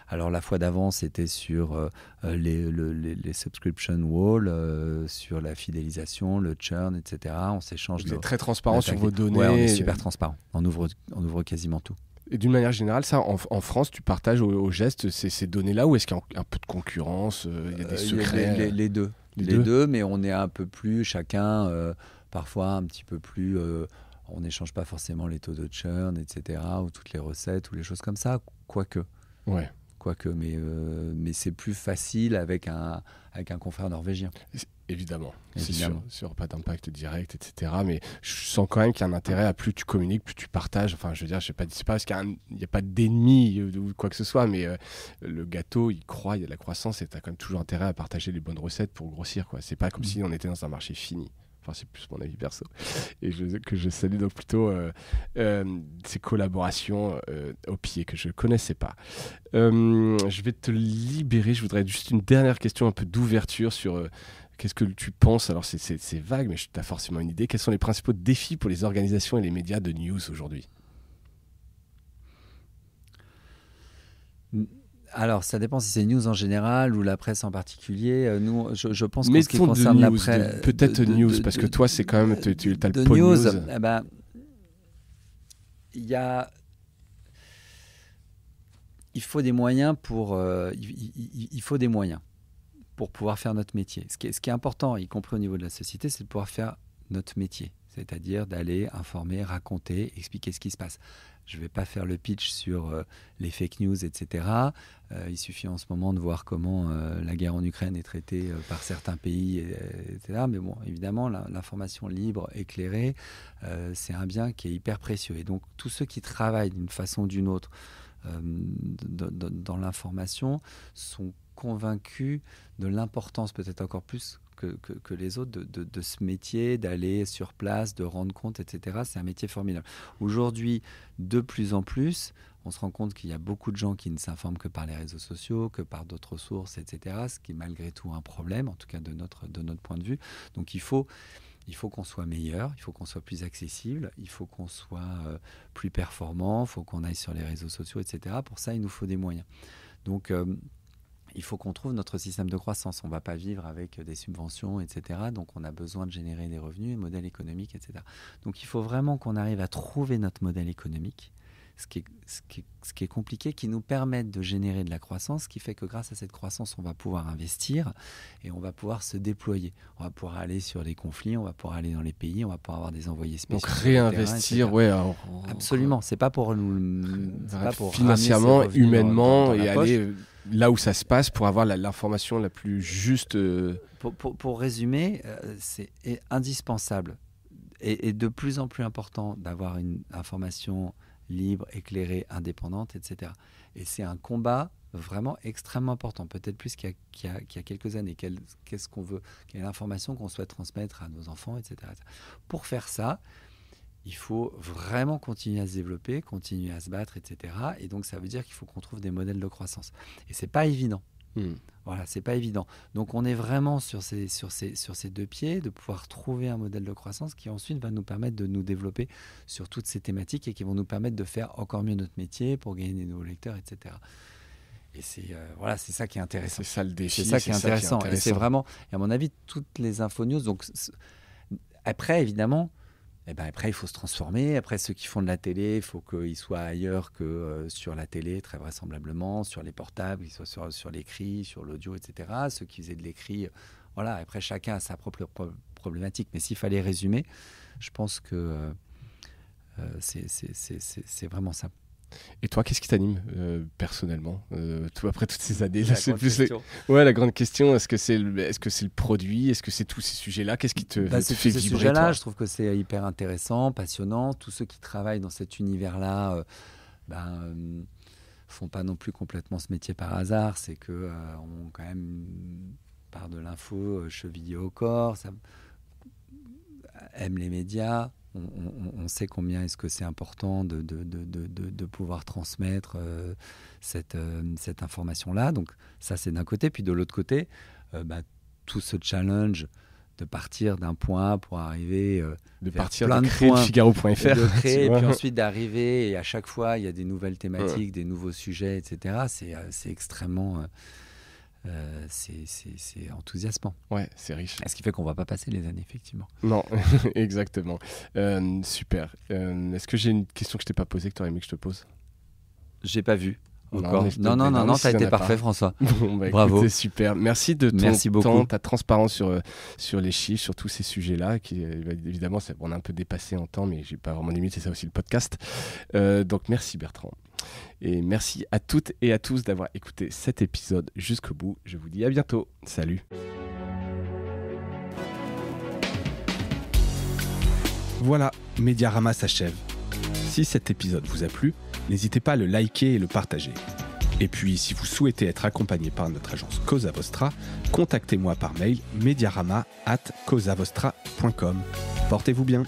Alors, la fois d'avant, c'était sur les subscription walls, sur la fidélisation, le churn, etc. On s'échange. Vous êtes très transparent sur vos données. Ouais, on est super transparent. On ouvre quasiment tout. Et d'une manière générale, ça, en France, tu partages au geste ces données-là, ou est-ce qu'il y a un peu de concurrence, il y a des secrets les deux. Les deux, mais on est un peu plus, chacun, parfois un petit peu plus, on n'échange pas forcément les taux de churn, etc., ou toutes les recettes, ou les choses comme ça, quoique. Ouais. Mais c'est plus facile avec un confrère norvégien. Évidemment. C'est sûr, pas d'impact direct, etc. Mais je sens quand même qu'il y a un intérêt à plus tu communiques, plus tu partages. Enfin, je veux dire, c'est pas parce qu'il n'y a pas d'ennemis ou quoi que ce soit, mais le gâteau, il y a de la croissance et tu as quand même toujours intérêt à partager les bonnes recettes pour grossir, quoi. C'est pas comme si on était dans un marché fini. Enfin, c'est plus mon avis perso. Et que je salue donc plutôt ces collaborations au pied que je connaissais pas. Je vais te libérer. Je voudrais juste une dernière question un peu d'ouverture sur... Qu'est-ce que tu penses? Alors, c'est vague, mais tu as forcément une idée. Quels sont les principaux défis pour les organisations et les médias de news aujourd'hui? Alors, ça dépend si c'est news en général ou la presse en particulier. Nous, je pense qu'en ce qui concerne la presse... Peut-être news, parce que toi, c'est quand même... Tu as le pôle news. news. Il faut des moyens pour... il faut des moyens pour pouvoir faire notre métier. Ce qui est important, y compris au niveau de la société, c'est de pouvoir faire notre métier. C'est-à-dire d'aller informer, raconter, expliquer ce qui se passe. Je ne vais pas faire le pitch sur les fake news, etc. Il suffit en ce moment de voir comment la guerre en Ukraine est traitée par certains pays, etc. Mais bon, évidemment, l'information libre, éclairée, c'est un bien qui est hyper précieux. Et donc, tous ceux qui travaillent d'une façon ou d'une autre dans l'information sont convaincus de l'importance, peut-être encore plus que les autres, de ce métier, d'aller sur place, de rendre compte, etc. C'est un métier formidable. Aujourd'hui, de plus en plus, on se rend compte qu'il y a beaucoup de gens qui ne s'informent que par les réseaux sociaux, que par d'autres sources, etc. Ce qui est malgré tout un problème, en tout cas de notre point de vue. Donc il faut qu'on soit meilleur, il faut qu'on soit plus accessible, il faut qu'on soit plus performant, il faut qu'on aille sur les réseaux sociaux, etc. Pour ça, il nous faut des moyens. Donc, il faut qu'on trouve notre système de croissance. On ne va pas vivre avec des subventions, etc. Donc, on a besoin de générer des revenus, un modèle économique, etc. Donc, il faut vraiment qu'on arrive à trouver notre modèle économique, ce qui est compliqué, qui nous permette de générer de la croissance, qui fait que grâce à cette croissance, on va pouvoir investir et on va pouvoir se déployer. On va pouvoir aller sur les conflits, on va pouvoir aller dans les pays, on va pouvoir avoir des envoyés spéciaux. Donc réinvestir, absolument. C'est pas pour financièrement, humainement, et aller là où ça se passe pour avoir l'information la plus juste. Pour résumer, c'est indispensable et de plus en plus important d'avoir une information libre, éclairée, indépendante, etc. Et c'est un combat vraiment extrêmement important, peut-être plus qu'il y a quelques années. Qu'est-ce qu'on veut, quelle information qu'on souhaite transmettre à nos enfants, etc. Pour faire ça, il faut vraiment continuer à se développer, continuer à se battre, etc. Et donc, ça veut dire qu'il faut qu'on trouve des modèles de croissance. Et c'est pas évident. Voilà, c'est pas évident. Donc, on est vraiment sur ces 2 pieds, de pouvoir trouver un modèle de croissance qui ensuite va nous permettre de nous développer sur toutes ces thématiques et qui vont nous permettre de faire encore mieux notre métier pour gagner des nouveaux lecteurs, etc. voilà, c'est ça qui est intéressant. C'est ça le défi. C'est ça qui est intéressant. Et c'est vraiment, et à mon avis, toutes les infonews. Donc, après, évidemment, après, il faut se transformer. Après, ceux qui font de la télé, il faut qu'ils soient ailleurs que sur la télé, très vraisemblablement, sur les portables, qu'ils soient sur l'écrit, sur l'audio, etc. Ceux qui faisaient de l'écrit, voilà. Après, chacun a sa propre problématique. Mais s'il fallait résumer, je pense que c'est vraiment ça. Et toi, qu'est-ce qui t'anime personnellement après toutes ces années là, la grande question. Est-ce que c'est le produit? Est-ce que c'est tous ces sujets-là? Qu'est-ce qui te fait vibrer, ces sujets-là, je trouve que c'est hyper intéressant, passionnant. Tous ceux qui travaillent dans cet univers-là font pas non plus complètement ce métier par hasard. C'est que on quand même part de l'info chevillé au corps, ça aime les médias. On sait combien est-ce que c'est important de pouvoir transmettre cette information-là. Donc ça, c'est d'un côté. Puis de l'autre côté, tout ce challenge de partir d'un point pour arriver de créer Figaro.fr. De créer, et puis ensuite d'arriver. Et à chaque fois, il y a des nouvelles thématiques, des nouveaux sujets, etc. C'est extrêmement... c'est enthousiasmant. Ouais, c'est riche. Ce qui fait qu'on ne va pas passer les années, effectivement. Non, exactement. Super. Est-ce que j'ai une question que je ne t'ai pas posée, que tu aurais aimé que je te pose? J'ai pas vu. Encore. Non, ça a été parfait, François. Bon, bravo. Écoutez, super. Merci de ton temps, ta transparence sur les chiffres, sur tous ces sujets-là. Qui, évidemment, on a un peu dépassé en temps, mais j'ai pas vraiment de limite, c'est ça aussi le podcast. Donc, merci Bertrand. Et merci à toutes et à tous d'avoir écouté cet épisode jusqu'au bout. Je vous dis à bientôt. Salut. Voilà, Mediarama s'achève. Si cet épisode vous a plu, n'hésitez pas à le liker et le partager. Et puis, si vous souhaitez être accompagné par notre agence Cosa Vostra, contactez-moi par mail mediarama@cosavostra.com. Portez-vous bien.